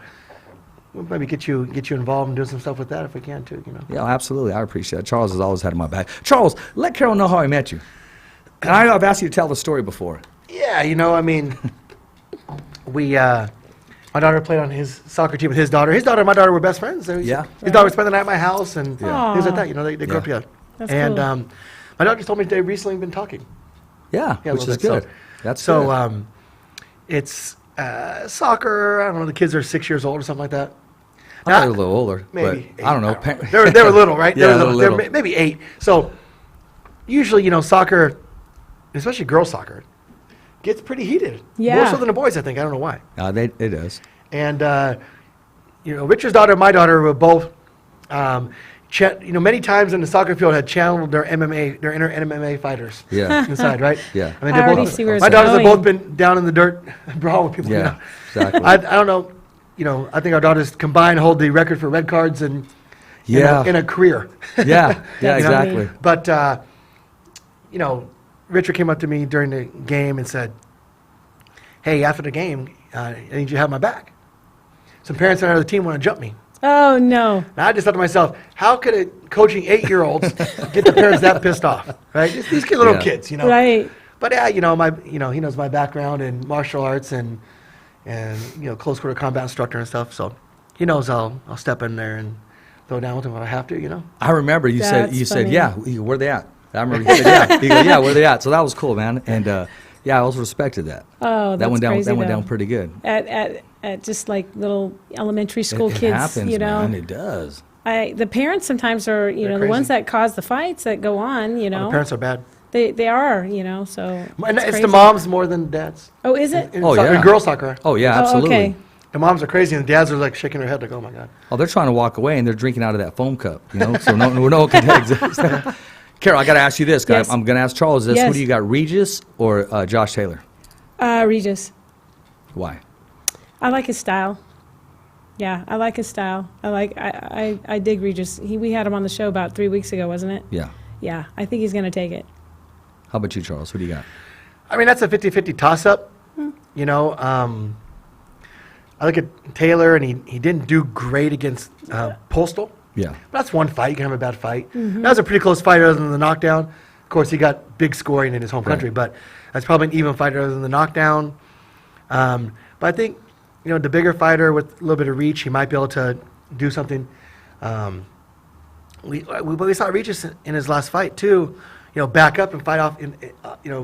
we'll maybe get you involved and do some stuff with that if we can too. Yeah, absolutely. I appreciate it. Charles has always had my back. Charles, let Carol know how I met you. And I know I've asked you to tell the story before. Yeah, I mean, my daughter played on his soccer team with his daughter. His daughter and my daughter were best friends. Yeah. His daughter would spend the night at my house and Yeah. things like that. They grew up Yeah. together. That's and cool. my daughter just told me they've recently been talking. Yeah, Yeah, a which little is bit, so- good. That's So good. it's soccer. I don't know. The kids are 6 years old or something like that. I thought they were a little older. Maybe But I don't know. They were little, right? Yeah, They were a little. Maybe 8. So usually, soccer, especially girls soccer, gets pretty heated. Yeah. More so than the boys, I think. I don't know why. It is. And Richard's daughter and my daughter were both, many times in the soccer field had channeled their inner MMA fighters. Yeah. Inside, right? Yeah. I mean, I already see where my it's daughters have going. both been down in the dirt brawl with people. Yeah, exactly. I don't know. I think our daughters combined hold the record for red cards in a career. Yeah, yeah, That's exactly. funny. But Richard came up to me during the game and said, "Hey, after the game, I need you to have my back. Some parents on the team want to jump me." Oh, no. And I just thought to myself, how could coaching 8-year-olds get the parents that pissed off, right? These little Yeah. kids, Right. But yeah, he knows my background in martial arts and close quarter combat instructor and stuff. So he knows I'll step in there and throw down with him if I have to. I remember you said, That's said, funny. yeah, he go, where they at? I remember you said, yeah. He goes, yeah, where they at? So that was cool, man. And yeah, I also respected that. Oh, that that's went down. crazy, That went though. down pretty good. At just like little elementary school it kids, happens, man. It does. The parents sometimes are, the crazy. ones that cause the fights that go on, The parents are bad. They are, so. And it's crazy. the moms more than dads. Oh, is it? In Oh, soccer, yeah. in girls soccer. Oh yeah, Oh, absolutely. okay. The moms are crazy and the dads are like shaking their head like, oh my God. Oh, they're trying to walk away and they're drinking out of that foam cup, So no one can exist. Carol, I got to ask you this, guy. Yes. I'm going to ask Charles this. Yes. Who do you got, Regis or Josh Taylor? Regis. Why? I like his style. Yeah, I like his style. I dig Regis. We had him on the show about 3 weeks ago, wasn't it? Yeah. Yeah, I think he's going to take it. How about you, Charles? Who do you got? I mean, that's a 50-50 toss-up. I look at Taylor, and he didn't do great against Postal. Yeah. But that's one fight. You can have a bad fight. That was a pretty close fight other than the knockdown. Of course, he got big scoring in his home country, but that's probably an even fight other than the knockdown. But I think, the bigger fighter with a little bit of reach, he might be able to do something. We saw Regis in his last fight, too. Back up and fight off,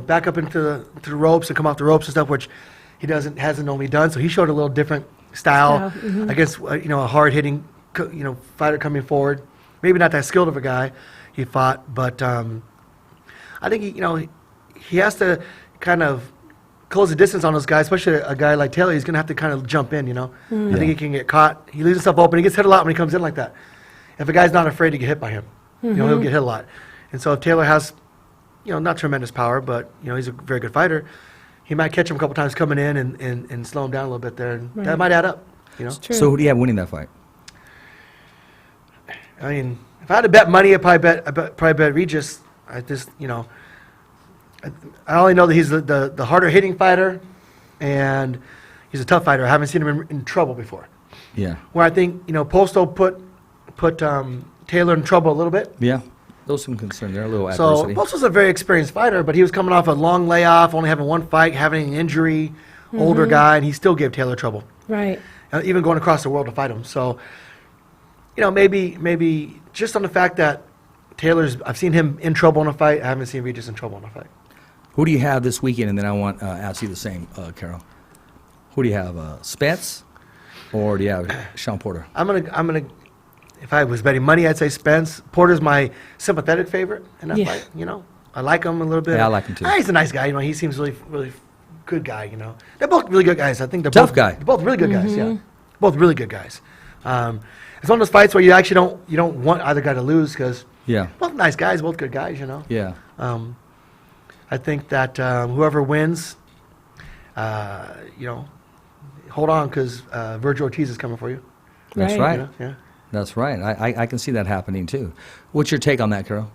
back up into the ropes and come off the ropes and stuff, which he hasn't normally done. So he showed a little different style against a hard hitting fighter coming forward. Maybe not that skilled of a guy he fought, but I think he has to kind of close the distance on those guys, especially a guy like Taylor. He's going to have to kind of jump in. I think he can get caught. He leaves himself open. He gets hit a lot when he comes in like that. If a guy's not afraid to get hit by him, he'll get hit a lot. And so if Taylor has, not tremendous power, but he's a very good fighter, he might catch him a couple times coming in and slow him down a little bit there, and that might add up. It's true. So who do you have winning that fight? I mean, if I had to bet money, I'd probably bet Regis. I only know that he's the harder hitting fighter, and he's a tough fighter. I haven't seen him in trouble before. Yeah. Where I think Postal put Taylor in trouble a little bit. Yeah. Those some concern. They're a little So adversity. Postal's a very experienced fighter, but he was coming off a long layoff, only having one fight, having an injury, older guy, and he still gave Taylor trouble. Right. Even going across the world to fight him. So maybe just on the fact that I've seen him in trouble in a fight. I haven't seen Regis in trouble in a fight. Who do you have this weekend? And then I want to ask you the same, Carol. Who do you have, Spence, or do you have Sean Porter? I'm gonna. If I was betting money, I'd say Spence. Porter's my sympathetic favorite in that fight. I like him a little bit. Yeah, I like him too. He's a nice guy. He seems really good guy. They're both really good guys. I think they're Tough guy. They're both really good guys. Yeah, both really good guys. It's one of those fights where you actually don't want either guy to lose because both nice guys, both good guys. Yeah. I think that whoever wins, hold on because Virgil Ortiz is coming for you. That's right. Yeah. That's right. I can see that happening too. What's your take on that, Carol?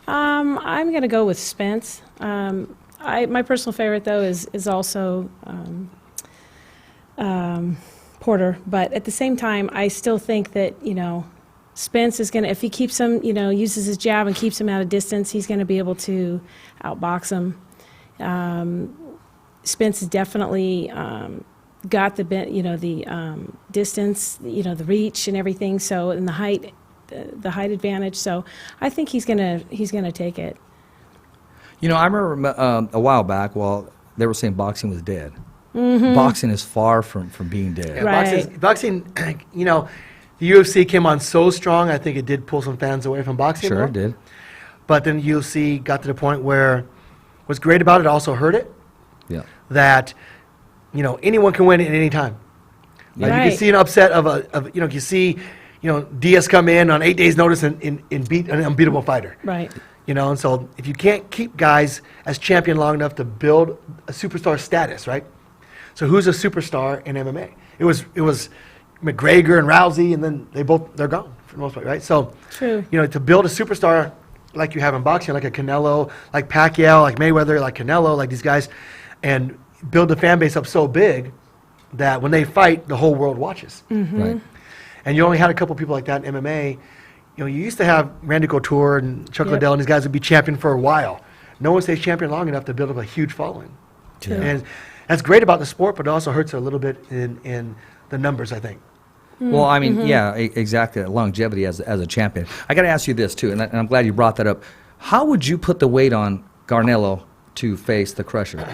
I'm going to go with Spence. My personal favorite, though, is also Porter. But at the same time, I still think that, Spence is going to, if he keeps him, uses his jab and keeps him at a distance, he's going to be able to outbox him. Spence has definitely got the distance, the reach and everything. So, and the height advantage. So, I think he's gonna take it. I remember a while back, they were saying boxing was dead. Boxing is far from being dead. Yeah, Right. boxing, the UFC came on so strong, I think it did pull some fans away from boxing. Sure, more. it did. But then UFC got to the point where what's great about it also hurt it. Yeah. That, anyone can win at any time. Like you Right. can see an upset you see, Diaz come in on 8 days' notice and beat an unbeatable fighter. Right. And so if you can't keep guys as champion long enough to build a superstar status, right? So who's a superstar in MMA? It was McGregor and Rousey, and then they're gone for the most part, right? So, True. To build a superstar like you have in boxing, like a Canelo, like Pacquiao, like Mayweather, like Canelo, like these guys, and build the fan base up so big that when they fight, the whole world watches. Right. And you only had a couple people like that in MMA. You used to have Randy Couture and Chuck Liddell, and these guys would be champion for a while. No one stays champion long enough to build up a huge following. True. And that's great about the sport, but it also hurts a little bit in the numbers, I think. Well, I mean, exactly. Longevity as a champion. I got to ask you this too, and I'm glad you brought that up. How would you put the weight on Garnelo to face the Crusher?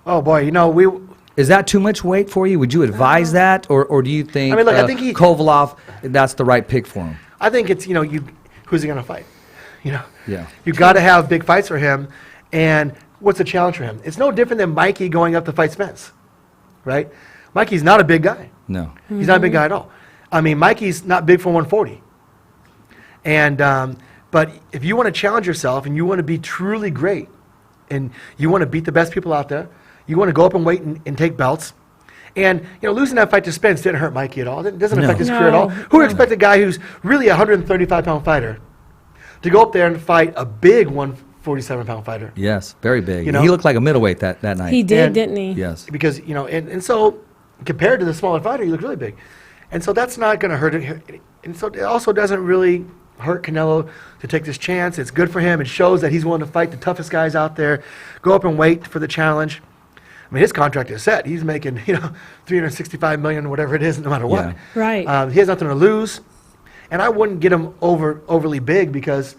Oh boy, Is that too much weight for you? Would you advise that, or do you think, I think Kovalov, that's the right pick for him? I think it's who's he gonna fight? Yeah. You got to have big fights for him, and what's the challenge for him? It's no different than Mikey going up to fight Spence, right? Mikey's not a big guy. No. He's not a big guy at all. I mean, Mikey's not big for 140. And but if you want to challenge yourself and you want to be truly great, and you want to beat the best people out there, you want to go up and wait and take belts. And losing that fight to Spence didn't hurt Mikey at all. It doesn't affect his career at all. Who would expect a guy who's really a 135-pound fighter to go up there and fight a big 147-pound fighter? Yes, very big. You know? He looked like a middleweight that night. He did, And- didn't he? Yes. Because and so compared to the smaller fighter, he looked really big, and so that's not going to hurt it. And so it also doesn't really hurt Canelo to take this chance. It's good for him. It shows that he's willing to fight the toughest guys out there, go up and wait for the challenge. I mean, his contract is set. He's making $365 million, whatever it is, no matter what. Yeah. Right. He has nothing to lose, and I wouldn't get him overly big because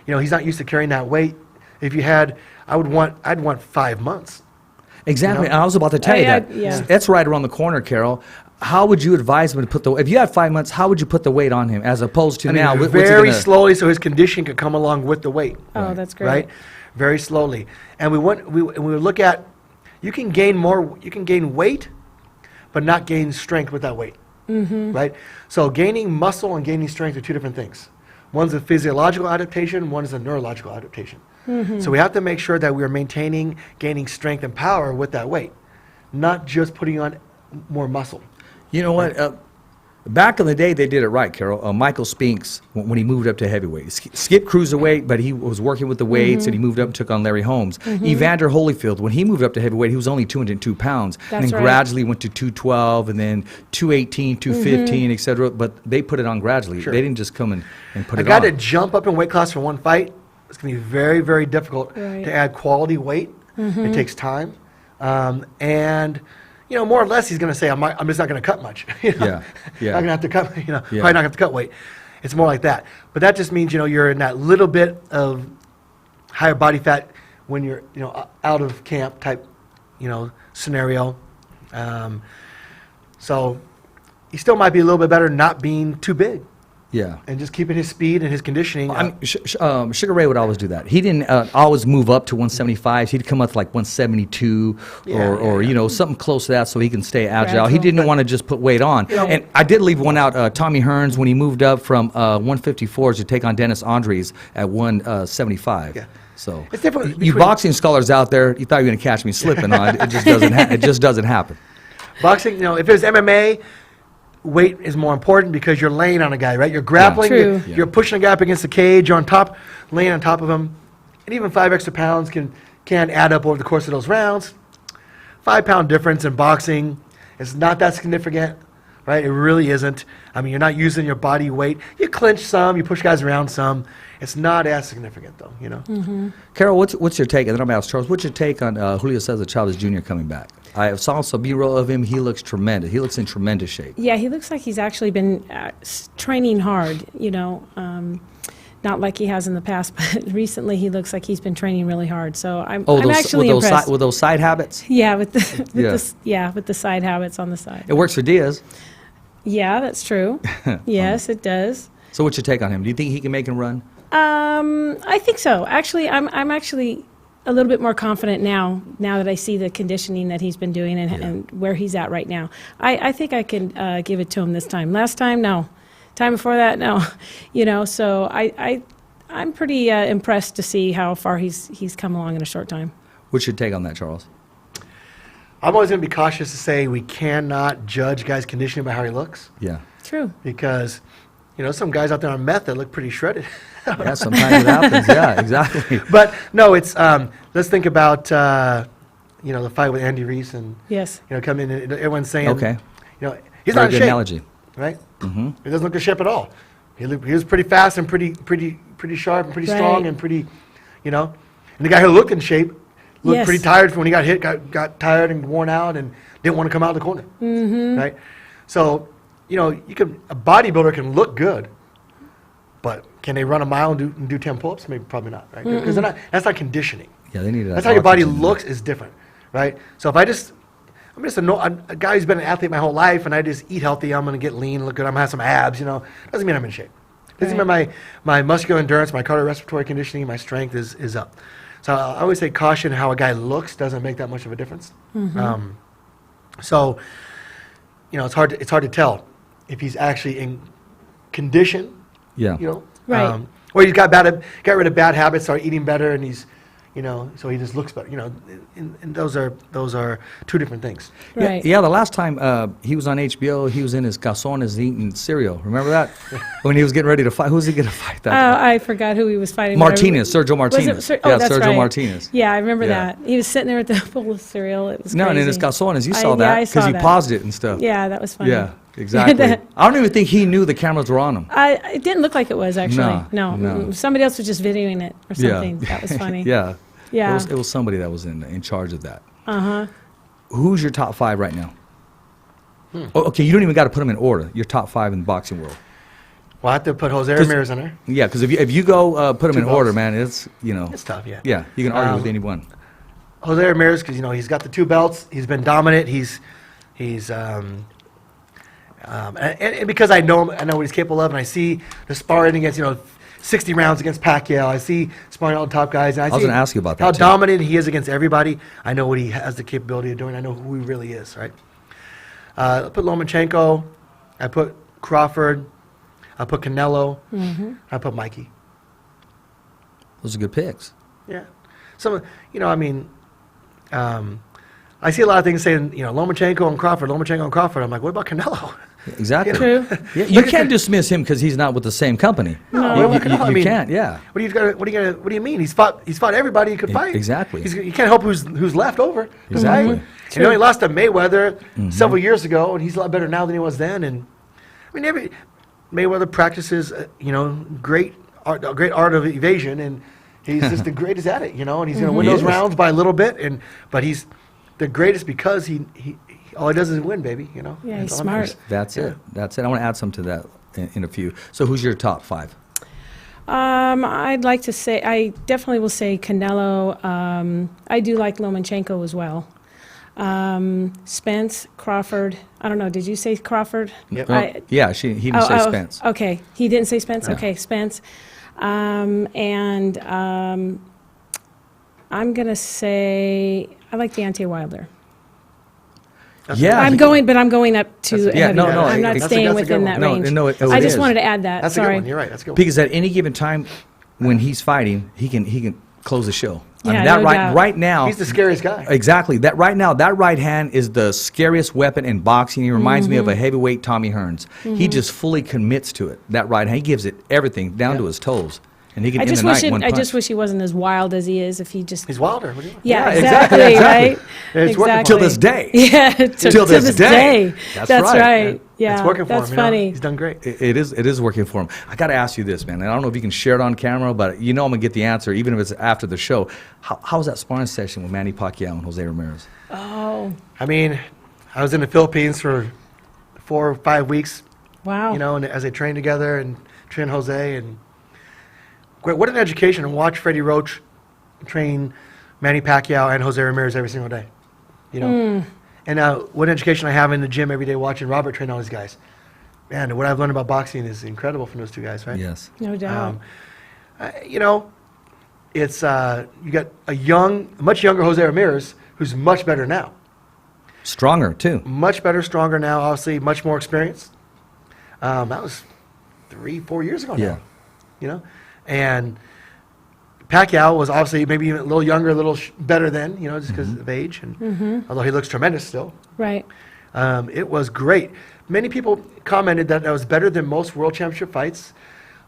he's not used to carrying that weight. If you had, I'd want 5 months. Exactly. You know? And I was about to tell you yeah, that. yeah. That's right around the corner, Carol. How would you advise him to put if you had 5 months, how would you put the weight on him as opposed to now? what's he very gonna- slowly, so his condition could come along with the weight. Oh, that's great. Right, very slowly. And we would look at, you can gain weight, but not gain strength with that weight. Mm-hmm. Right. So gaining muscle and gaining strength are two different things. One's a physiological adaptation. One is a neurological adaptation. Mm-hmm. So we have to make sure that we are maintaining, gaining strength and power with that weight, not just putting on more muscle. You know what? Back in the day, they did it right, Carol. Michael Spinks, when he moved up to heavyweight, skipped cruiserweight, but he was working with the weights, and he moved up and took on Larry Holmes. Evander Holyfield, when he moved up to heavyweight, he was only 202 pounds, and That's then right. gradually went to 212, and then 218, 215, et cetera. But they put it on gradually. Sure. They didn't just come and put A it guy on. to jump up in weight class for one fight, it's going to be very, very difficult Right. to add quality weight. It takes time. And, more or less he's going to say, I'm just not going to cut much. Yeah, yeah. Not going to have to cut, Yeah. probably not going to have to cut weight. It's more like that. But that just means, you're in that little bit of higher body fat when you're, out of camp type, scenario. So he still might be a little bit better not being too big. Yeah. And just keeping his speed and his conditioning. Sugar Ray would always do that. He didn't always move up to 175. He'd come up to like 172 or something close to that so he can stay agile. He didn't want to just put weight on. And I did leave one out. Tommy Hearns, when he moved up from 154s to take on Dennis Andres at 175. Yeah. So it's different. You boxing scholars out there, you thought you were going to catch me slipping. It just doesn't. It just doesn't happen. Boxing, if it was MMA, weight is more important because you're laying on a guy, right? You're grappling, you're pushing a guy up against the cage, you're on top, laying on top of him. And even 5 extra pounds can add up over the course of those rounds. 5-pound difference in boxing is not that significant, right? It really isn't. I mean, you're not using your body weight. You clinch some, you push guys around some. It's not as significant, though, Mm-hmm. Carol, what's your take? And then I'm going to ask Charles, what's your take on Julio Cesar Chavez Jr. coming back? I saw some B-roll of him. He looks tremendous. He looks in tremendous shape. Yeah, he looks like he's actually been training hard, not like he has in the past, but recently he looks like he's been training really hard. So I'm actually impressed. With those side habits? Yeah, with the side habits on the side. It works for Diaz. Yeah, that's true. Yes, it does. So what's your take on him? Do you think he can make him run? I think so. Actually, I'm actually a little bit more confident now that I see the conditioning that he's been doing and where he's at right now. I think I can give it to him this time. Last time, no. Time before that, no. So I'm pretty impressed to see how far he's come along in a short time. What's your take on that, Charles? I'm always going to be cautious to say we cannot judge guys' conditioning by how he looks. Yeah. True. Because, some guys out there on meth that look pretty shredded. Yeah, sometimes it happens. Yeah, exactly. But no, it's let's think about the fight with Andy Reese and coming in. Everyone's saying okay. He's Very not in good shape, analogy. Right? Mm-hmm. He doesn't look in shape at all. He was pretty fast and pretty sharp and pretty strong and pretty, And the guy who looked in shape looked pretty tired when he got hit. Got tired and worn out and didn't want to come out of the corner. Mm-hmm. Right? So a bodybuilder can look good. But can they run a mile and do 10 pull-ups? Maybe, probably not, right? Because that's not conditioning. Yeah, they need that. That's how your body looks is different, right? So if I'm just a guy who's been an athlete my whole life, and I just eat healthy, I'm going to get lean, look good, I'm going to have some abs, doesn't mean I'm in shape. Doesn't mean my muscular endurance, my cardiorespiratory conditioning, my strength is up. So I always say caution how a guy looks doesn't make that much of a difference. Mm-hmm. So it's hard to tell if he's actually in condition. Yeah. Right. Or he's got rid of bad habits, started eating better, and he's, so he just looks better. And those are two different things. Right. Yeah. The last time he was on HBO, he was in his calzones eating cereal. Remember that? When he was getting ready to fight. Who was he going to fight? I forgot who he was fighting. Sergio Martinez. That's Sergio right. Martinez. Yeah, I remember that. He was sitting there with the bowl of cereal. It was crazy. And in his calzones, you saw that because he paused it and stuff. Yeah, that was funny. Yeah. Exactly. I don't even think he knew the cameras were on him. It didn't look like it was, actually. No. Somebody else was just videoing it or something. Yeah. That was funny. Yeah. Yeah. It was somebody that was in charge of that. Uh-huh. Who's your top 5 right now? Oh, okay, you don't even got to put them in order. Your top 5 in the boxing world. Well, I have to put Jose Ramirez in there. Yeah, because if you go put them in order, man, it's, It's tough, yeah. Yeah, you can argue with anyone. Jose Ramirez, because, he's got the 2 belts. He's been dominant. He's and because I know him, I know what he's capable of, and I see the sparring against, 60 rounds against Pacquiao. I see sparring all the top guys. And I was see going to ask you about that, how too. dominant he is against everybody. I know what he has the capability of doing. I know who he really is, right? I put Lomachenko. I put Crawford. I put Canelo. Mm-hmm. I put Mikey. Those are good picks. Yeah. Some, I see a lot of things saying, Lomachenko and Crawford, Lomachenko and Crawford. I'm like, what about Canelo? Exactly. True. Yeah, you can't dismiss him because he's not with the same company. No, You can't. Yeah. What do you mean? He's fought everybody he could fight. Exactly. You can't help who's left over. Exactly. Right? And he lost to Mayweather several years ago, and he's a lot better now than he was then. And Mayweather practices, great art of evasion, and he's just the greatest at it, and he's going to win those rounds by a little bit. But he's the greatest because he all he does is win, baby. You know. Yeah, he's That's all that smart. matters. That's Yeah. it. That's it. I want to add some to that in a few. So who's your top 5? I'd like to say, I definitely will say Canelo. I do like Lomachenko as well. Spence, Crawford. I don't know. Did you say Crawford? Yep. Yeah, he didn't say Spence. Okay, he didn't say Spence. No. Okay, Spence. I'm gonna say I like Deontay Wilder. Yeah, I'm going up to That's a- yeah, heavy. no, no, I'm not that's a- staying that's a within good that one. range. No, it I just is. wanted to add that. That's a Sorry. good one. You're right. That's a good one. Because at any given time when he's fighting, he can close the show. I Yeah, mean, that no doubt. right now. He's the scariest guy. Exactly. That right now, that right hand is the scariest weapon in boxing. He reminds me of Mm-hmm. a heavyweight Tommy Hearns. He just fully commits to it. That right hand, he gives it everything down to his toes, and he can I end just the wish night one I punch. just wish he wasn't as wild as he is. If he just He's Wilder. What do you want? yeah, Yeah, exactly, exactly. right. Yeah, it's working exactly. Till this day. Yeah, Till to this day. That's right. right. Yeah, It's working for that's him. You know? funny. He's done great. It is working for him. I got to ask you this, man. And I don't know if you can share it on camera, but you know I'm gonna get the answer, even if it's after the show. How was that sparring session with Manny Pacquiao and Jose Ramirez? Oh, I mean, I was in the Philippines for 4 or 5 weeks, wow. you know, and as they trained together and trained Jose, and what an education to watch Freddie Roach train Manny Pacquiao and Jose Ramirez every single day, you know. And what an education I have in the gym every day watching Robert train all these guys. Man, what I've learned about boxing is incredible from those two guys, right? Yes. No doubt. You know, it's you got a much younger Jose Ramirez who's much better now. Stronger too. Much better, stronger now, obviously much more experienced. That was 3-4 years ago now. Yeah. You know? And Pacquiao was obviously maybe even a little younger, a little better then, you know, just because of age. And although he looks tremendous still. Right. It was great. Many people commented that was better than most World Championship fights.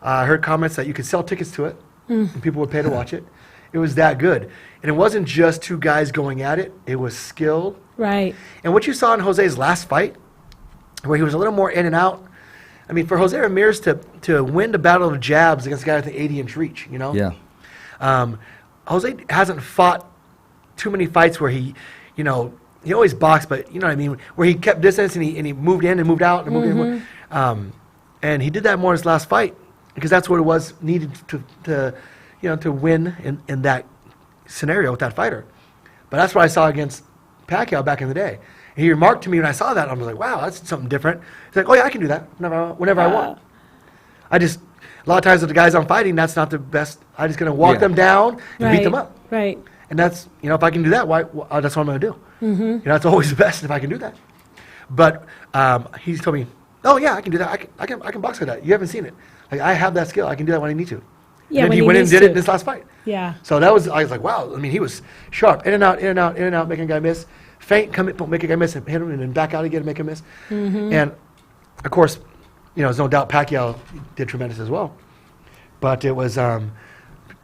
I heard comments that you could sell tickets to it, and people would pay to watch it. It was that good. And it wasn't just two guys going at it. It was skilled. Right. And what you saw in Jose's last fight, where he was a little more in and out, I mean, for Jose Ramirez to win the battle of jabs against a guy with an 80-inch reach, you know? Yeah. Jose hasn't fought too many fights where he, you know, he always boxed, but you know what I mean, where he kept distance and he moved in and moved out and moved in. And he did that more in his last fight because that's what it was needed to you know, to win in that scenario with that fighter. But that's what I saw against Pacquiao back in the day. And he remarked to me when I saw that, I was like, wow, that's something different. He's like, oh yeah, I can do that whenever I want. A lot of times with the guys I'm fighting, that's not the best. I'm just going to walk them down and beat them up. Right. And that's, you know, if I can do that, that's what I'm going to do. You know, it's always the best if I can do that. But he's told me, oh yeah, I can do that. I can box like that. You haven't seen it. Like, I have that skill. I can do that when I need to. Yeah, and when he he went in and needs did it to. in this last fight. Yeah. So I was like, wow. I mean, he was sharp. In and out, in and out, in and out, making a guy miss. Feint, come in, make a guy miss, and hit him, and then back out again and make him miss. And, of course, you know, there's no doubt Pacquiao did tremendous as well. But it was,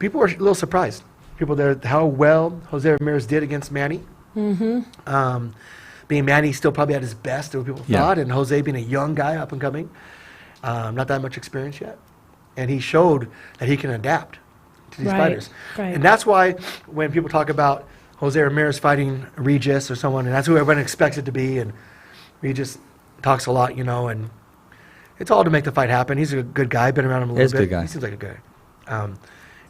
people were a little surprised. People there, how well Jose Ramirez did against Manny. Being Manny still probably at his best, what people thought, and Jose being a young guy, up and coming, not that much experience yet. And he showed that he can adapt to these fighters. Right. And that's why when people talk about Jose Ramirez fighting Regis or someone, and that's who everyone expects it to be, and Regis talks a lot, you know, and it's all to make the fight happen. He's a good guy, been around him a little He's a bit. good guy. He seems like a good guy.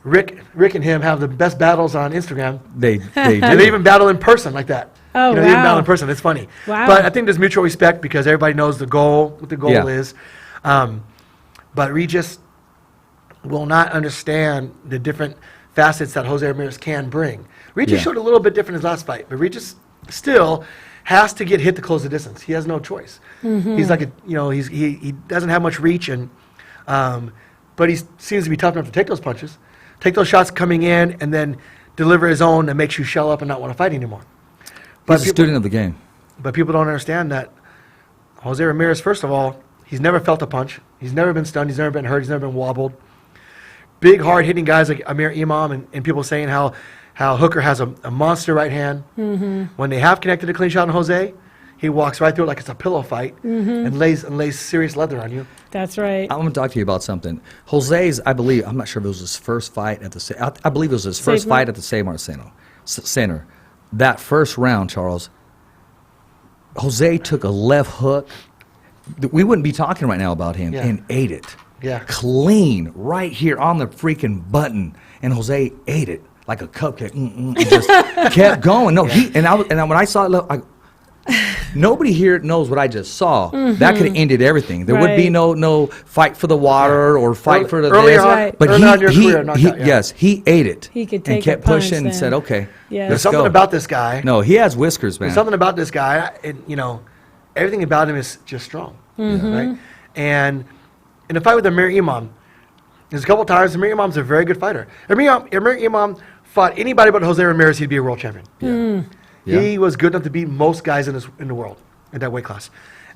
Rick and him have the best battles on Instagram. They And do. they even battle in person like that. Oh, you know, they even battle wow. in person. It's funny. Wow. But I think there's mutual respect because everybody knows the goal, what the goal Yeah. is. But Regis will not understand the different facets that Jose Ramirez can bring. Regis Yeah. showed a little bit different in his last fight, but Regis still has to get hit to close the distance. He has no choice. He's like he doesn't have much reach, and but he seems to be tough enough to take those punches, take those shots coming in, and then deliver his own that makes you shell up and not want to fight anymore. But He's a student of the game. But people don't understand that Jose Ramirez, first of all, he's never felt a punch. He's never been stunned. He's never been hurt. He's never been wobbled. Big, hard-hitting guys like Amir Imam and people saying how Hooker has a monster right hand. When they have connected a clean shot on Jose, he walks right through it like it's a pillow fight and lays serious leather on you. That's right. I'm going to talk to you about something. Jose's, I believe, I'm not sure if it was his first fight at the I believe it was his first Save fight at the Save Mart Center. That first round, Charles, Jose took a left hook. We wouldn't be talking right now about him, and ate it. Yeah. Clean, right here on the freaking button. And Jose ate it like a cupcake. And just kept going. No, when I saw it, nobody here knows what I just saw. That could have ended everything. There would be no fight for the water or fight for the early this. on, But early on in your career, knocked out, yes, he ate it. He could and take kept a punch pushing and then. said, "Okay, Yeah. There's let's something go." about this guy. No, he has whiskers, man. There's something about this guy, and everything about him is just strong, right? And in a fight with Amir Imam, there's a couple times Amir Imam's a very good fighter. Amir Imam fought anybody but Jose Ramirez, he'd be a world champion. Yeah. He was good enough to beat most guys in the world in that weight class.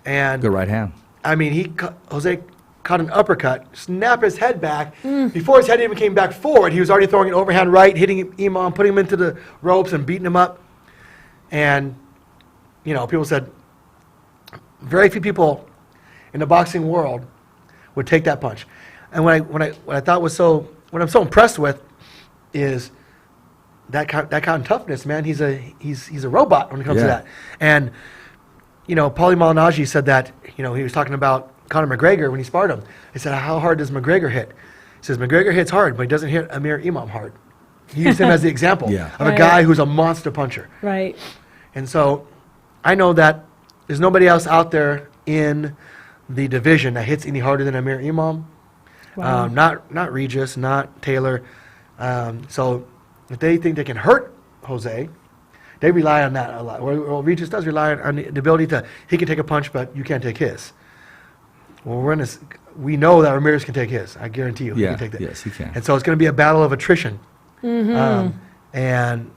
And Good right hand. I mean, Jose caught an uppercut, snapped his head back. Before his head even came back forward, he was already throwing an overhand right, hitting Imam, putting him into the ropes and beating him up. And people said very few people in the boxing world would take that punch. And what I'm so impressed with is that kind of toughness, man. He's a robot when it comes to that. And Paulie Malignaggi said that he was talking about Conor McGregor when he sparred him. He said, "How hard does McGregor hit?" He says, "McGregor hits hard, but he doesn't hit Amir Imam hard." He used him as the example of a guy who's a monster puncher. Right. And so I know that there's nobody else out there in the division that hits any harder than Amir Imam. Wow. Not Regis, not Taylor. So if they think they can hurt Jose, they rely on that a lot. Well, Regis does rely on the ability he can take a punch, but you can't take his. Well, we know that Ramirez can take his. I guarantee you he can take that. Yes, he can. And so it's going to be a battle of attrition. And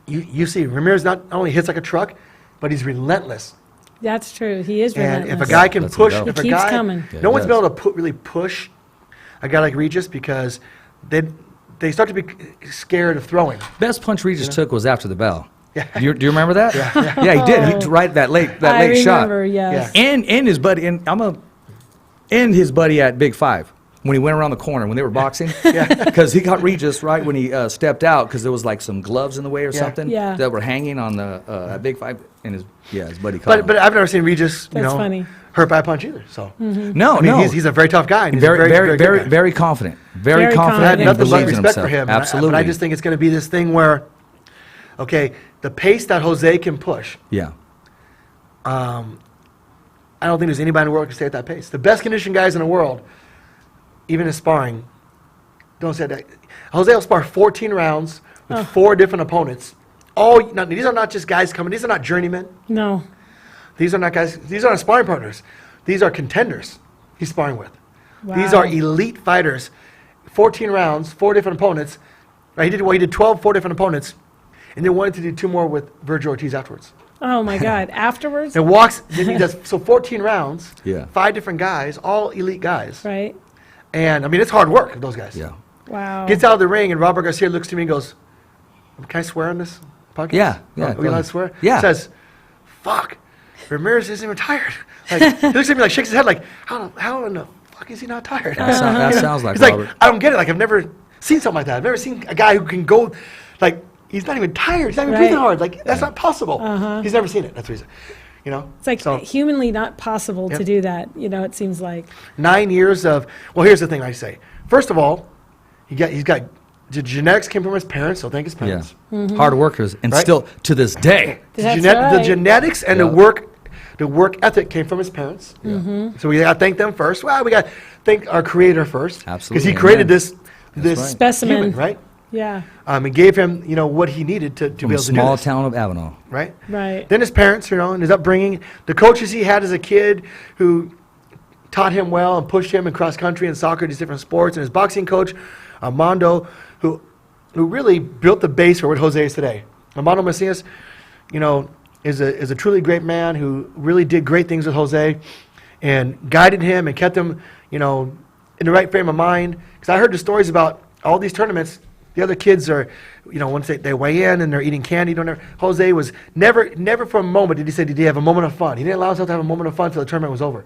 you see, Ramirez not only hits like a truck, but he's relentless. That's true. He is relentless. And if a guy can Lets him push, go. if He a keeps guy, coming. Yeah, no he one's does. been able to really push a guy like Regis because they start to be scared of throwing. Best punch Regis took was after the bell. Yeah. Do you remember that? Yeah, he did. He right that late shot. remember, yes. Yeah. And his buddy and his buddy at Big Five when he went around the corner when they were boxing. Because he got Regis right when he stepped out because there was like some gloves in the way or something Yeah. that were hanging on the at Big Five, and his buddy caught him. But I've never seen Regis, That's funny. hurt by a punch either. So No, I mean, no. he's a very tough guy. And he's very, a very good guy. very confident. Very Very confident. I had confident. and nothing but believes in respect for himself. him. Absolutely. But I just think it's going to be this thing where, okay, the pace that Jose can push, Yeah. I don't think there's anybody in the world who can stay at that pace. The best conditioned guys in the world, even in sparring, don't say that. Jose will spar 14 rounds with 4 different opponents. These are not just guys coming. These are not journeymen. No. These are not guys. These are not sparring partners. These are contenders he's sparring with. Wow. These are elite fighters. 14 rounds, 4 different opponents. Right? He did 12, 4 different opponents, and then wanted to do 2 more with Virgil Ortiz afterwards. Oh, my God. Afterwards? Then he does 14 rounds, 5 different guys, all elite guys. Right. And I mean, it's hard work of those guys. Yeah. Wow. Gets out of the ring, and Robert Garcia looks to me and goes, "Can I swear on this podcast? Yeah. Are we allowed to swear?" Yeah. Says, "Fuck, Ramirez isn't even tired." Like, he looks at me like, shakes his head like, how in the fuck is he not tired? That sounds like He's Robert. like, I don't get it. Like, I've never seen something like that. I've never seen a guy who can go, like, he's not even tired. He's not even breathing hard. Like, that's not possible. He's never seen it. That's what he said. It's like humanly not possible to do that, it seems like. 9 years of, well, here's the thing I say. First of all, he's got the genetics came from his parents, so thank his parents. Hard workers, and Right? still to this day. That's The right. genetics and the work ethic came from his parents. So we got to thank them first. Well, we got to thank our creator first. Absolutely. Because he created Amen. this right. Specimen. human, right? Yeah. And gave him, what he needed to be From a able to do small this, town of Avenel. right? Right. Then his parents, and his upbringing, the coaches he had as a kid who taught him well and pushed him in cross country and soccer, these different sports, and his boxing coach, Armando, who really built the base for what Jose is today. Armando Macias, is a truly great man who really did great things with Jose and guided him and kept him, in the right frame of mind. Because I heard the stories about all these tournaments. The other kids are, once they weigh in and they're eating candy, Jose was never for a moment did he have a moment of fun. He didn't allow himself to have a moment of fun until the tournament was over.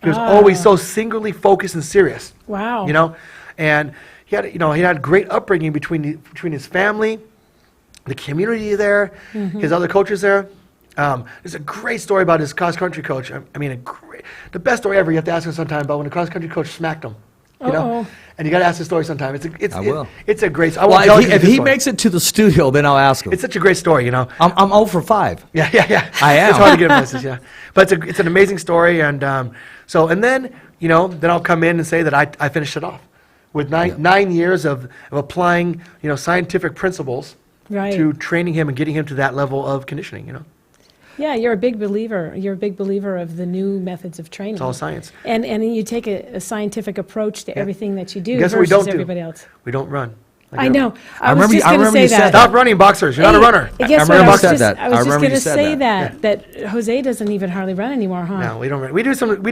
He was always so singularly focused and serious. Wow. And he had great upbringing between his family, the community there, his other coaches there. There's a great story about his cross-country coach. I mean, the best story ever. You have to ask him sometime about when the cross-country coach smacked him. You know? And you got to ask the story sometime. I will. It's a great. Well, if he makes it to the studio, then I'll ask him. It's such a great story, you know. I'm 0 for 5. Yeah. I am. It's hard to get places, yeah. But it's an amazing story, and then I'll come in and say that I finished it off with 9 years of applying scientific principles to training him and getting him to that level of conditioning. Yeah, you're a big believer. You're a big believer of the new methods of training. It's all science. And you take a scientific approach to everything that you do Guess versus what we don't everybody do? else. We don't run. I know. I remember was just going to say you said that. Stop running, boxers. You're not a runner. Guess I what? remember I you said that. I was I just remember going you to said say that. that Jose doesn't even hardly run anymore, huh? No, we don't run. We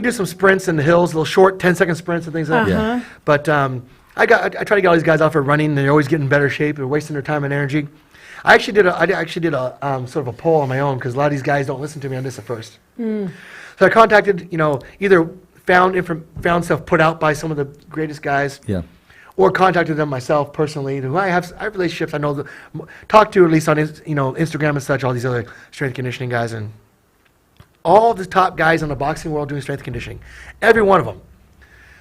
do some sprints in the hills, little short 10-second sprints and things like that. Uh-huh. But I try to get all these guys out for running, and they're always getting in better shape. They're wasting their time and energy. I actually did a sort of a poll on my own because a lot of these guys don't listen to me on this at first. So I contacted, either found stuff put out by some of the greatest guys, or contacted them myself personally. Who I have relationships. I know talk to at least on Instagram and such. All these other strength conditioning guys and all the top guys in the boxing world doing strength conditioning. Every one of them.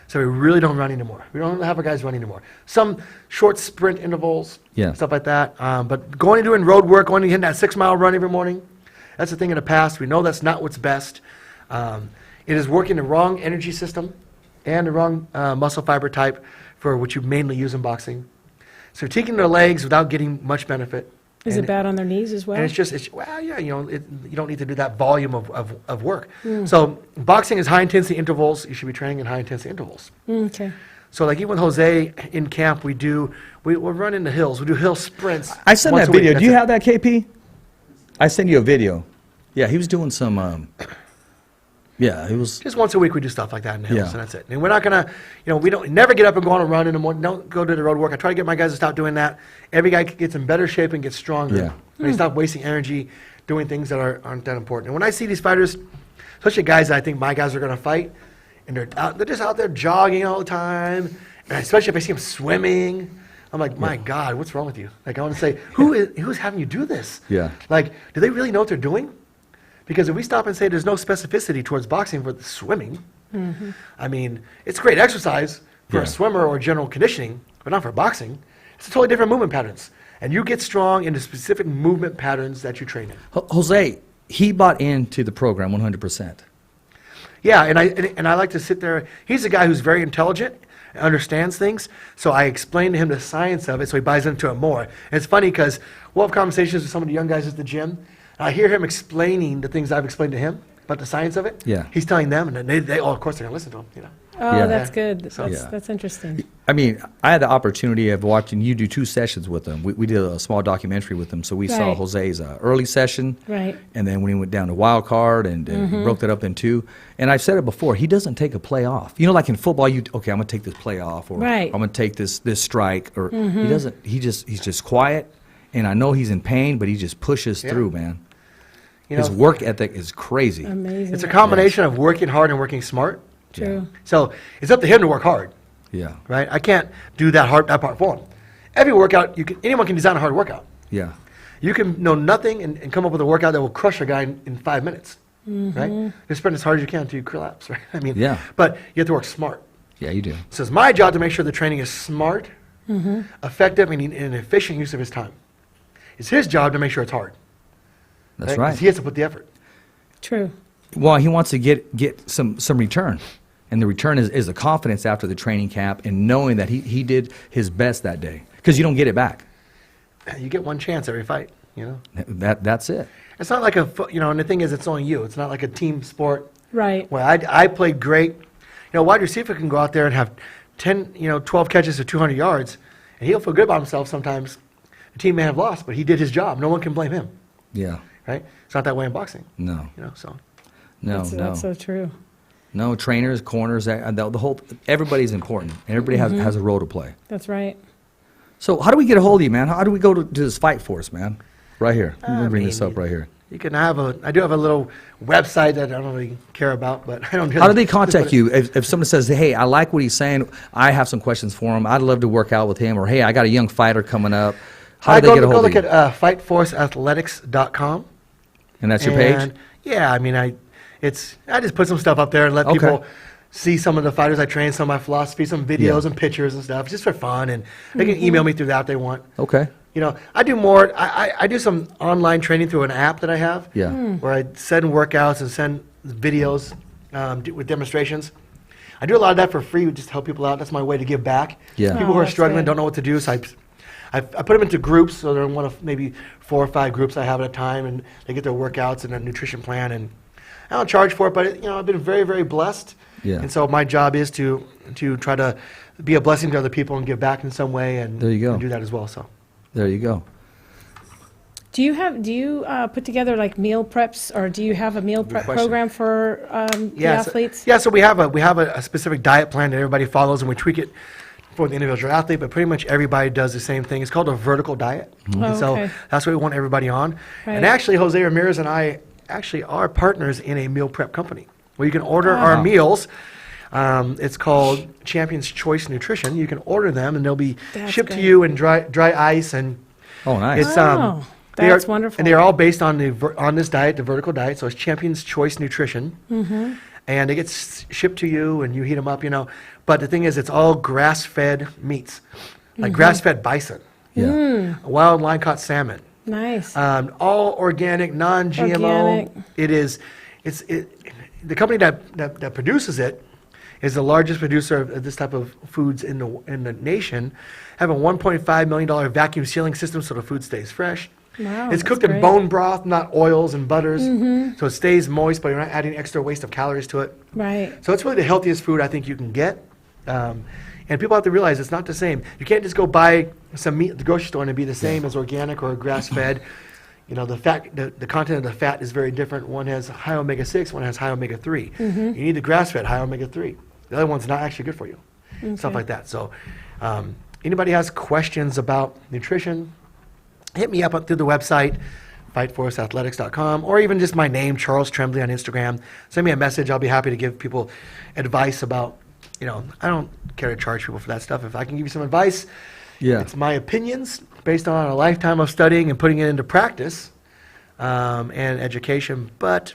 So we really don't run anymore. We don't have our guys running anymore. Some short sprint intervals, stuff like that. But going and doing road work, going and hitting that 6-mile run every morning, that's a thing in the past. We know that's not what's best. It is working the wrong energy system and the wrong muscle fiber type for what you mainly use in boxing. So you're taking their legs without getting much benefit. Is it bad on their knees as well? And you don't need to do that volume of work. So boxing is high-intensity intervals. You should be training in high-intensity intervals. Okay. So like even with Jose in camp, we'll run in the hills. We do hill sprints. I sent once that a week. video. That's Do you it. have that, KP? I sent you a video. Yeah, he was doing some. He was. Just once a week we do stuff like that in the hills, Yeah. and that's it. And we're not gonna, we don't never get up and go on a run in the morning. Don't go to the road work. I try to get my guys to stop doing that. Every guy gets in better shape and gets stronger. Yeah. And they stop wasting energy doing things that aren't that important. And when I see these fighters, especially guys that I think my guys are gonna fight, and they're just out there jogging all the time, and especially if I see them swimming, I'm like, my God, what's wrong with you? Like I want to say, who's having you do this? Yeah. Like, do they really know what they're doing? Because if we stop and say there's no specificity towards boxing for the swimming, I mean, it's great exercise for a swimmer or general conditioning, but not for boxing. It's a totally different movement patterns. And you get strong in the specific movement patterns that you train in. Jose, he bought into the program 100%. Yeah, and I like to sit there. He's a guy who's very intelligent, understands things, so I explain to him the science of it so he buys into it more. And it's funny because we'll have conversations with some of the young guys at the gym. I hear him explaining the things I've explained to him about the science of it. Yeah. He's telling them, and then they of course, they're going to listen to him. Oh, Yeah. that's good. So- That's interesting. I mean, I had the opportunity of watching you do 2 sessions with him. We did a small documentary with him, so we saw Right. Jose's early session, Right. and then when he went down to wild card and he broke that up in 2. And I've said it before, he doesn't take a play off. Like in football, I'm going to take this play off, or Right. I'm going to take this strike, or he doesn't. He's just quiet, and I know he's in pain, but he just pushes through, man. His work ethic is crazy. Amazing. It's a combination of working hard and working smart. True. So it's up to him to work hard, Yeah, right? I can't do that part for him. Every workout, anyone can design a hard workout. yeah, You can know nothing and come up with a workout that will crush a guy in 5 minutes, right? Just sprint as hard as you can until you collapse, right? I mean, Yeah. But you have to work smart. yeah. You do. So it's my job to make sure the training is smart, effective, and an efficient use of his time. It's his job to make sure it's hard. That's 'Cause right. He has to put the effort. True. Well, he wants to get some return, and the return is the confidence after the training camp and knowing that he did his best that day, because you don't get it back. You get one chance every fight, That's it. It's not like and the thing is, it's only you. It's not like a team sport. Right. Well, I played great. Wide receiver can go out there and have 10, 12 catches for 200 yards, and he'll feel good about himself sometimes. The team may have lost, but he did his job. No one can blame him, Yeah. right? It's not that way in boxing, No. so. No. That's so true. No, trainers, corners, the whole, everybody's important. And everybody has a role to play. That's right. So how do we get a hold of you, man? How do we go to this fight force, man? Right here. Let me bring this up right here. You can I do have a little website that I don't really care about, but I don't. How do they contact you? If someone says, hey, I like what he's saying, I have some questions for him, I'd love to work out with him, or hey, I got a young fighter coming up. How do they get a hold of you? Go look at fightforceathletics.com. And that's your page? Yeah, I mean, I just put some stuff up there and let Okay. people see some of the fighters I train, some of my philosophy, some videos and pictures and stuff, just for fun. And they can email me through that if they want. Okay. You know, I do more. I do some online training through an app that I have. Yeah. Where I send workouts and send videos with demonstrations. I do a lot of that for free, just to help people out. That's my way to give back. Yeah. People who are that's struggling, good. don't know what to do, so I put them into groups. So they're in one of maybe 4 or 5 groups I have at a time, and they get their workouts and a nutrition plan. And I don't charge for it, but I've been very, very blessed. Yeah. And so my job is to try to be a blessing to other people and give back in some way, and, There you go. and do that as well. So. There you go. Do you put together like meal preps, or do you have a meal prep question. program for the Yeah, athletes? So we have a specific diet plan that everybody follows, and we tweak it for the individual athlete. But pretty much everybody does the same thing. It's called a vertical diet, and Oh, so okay. that's what we want everybody on. Right. And actually, Jose Ramirez and I actually are partners in a meal prep company where you can order our meals. It's called Champion's Choice Nutrition. You can order them, and they'll be That's shipped to great. you in dry ice, and Oh, nice. it's Oh, they that's are- wonderful. And they are all based on on this diet, the vertical diet. So it's Champion's Choice Nutrition, and it gets shipped to you, and you heat them up. But the thing is, it's all grass-fed meats, like grass-fed bison, Yeah. wild line-caught salmon, Nice. all organic, non-GMO. Organic. The company that produces it is the largest producer of this type of foods in the nation, have a $1.5 million vacuum sealing system so the food stays fresh. Wow, It's that's cooked in great. bone broth, not oils and butters, so it stays moist, but you're not adding extra waste of calories to it. Right. So it's really the healthiest food I think you can get. And people have to realize it's not the same. You can't just go buy some meat at the grocery store and it'd be the same as organic or grass-fed. The content of the fat is very different. One has high omega-6, one has high omega-3. You need the grass-fed high omega-3. The other one's not actually good for you. Stuff like that. So anybody has questions about nutrition, hit me up through the website, fightforceathletics.com, or even just my name, Charles Trembley, on Instagram. Send me a message. I'll be happy to give people advice about, I don't care to charge people for that stuff. If I can give you some advice, Yeah. it's my opinions based on a lifetime of studying and putting it into practice and education. But,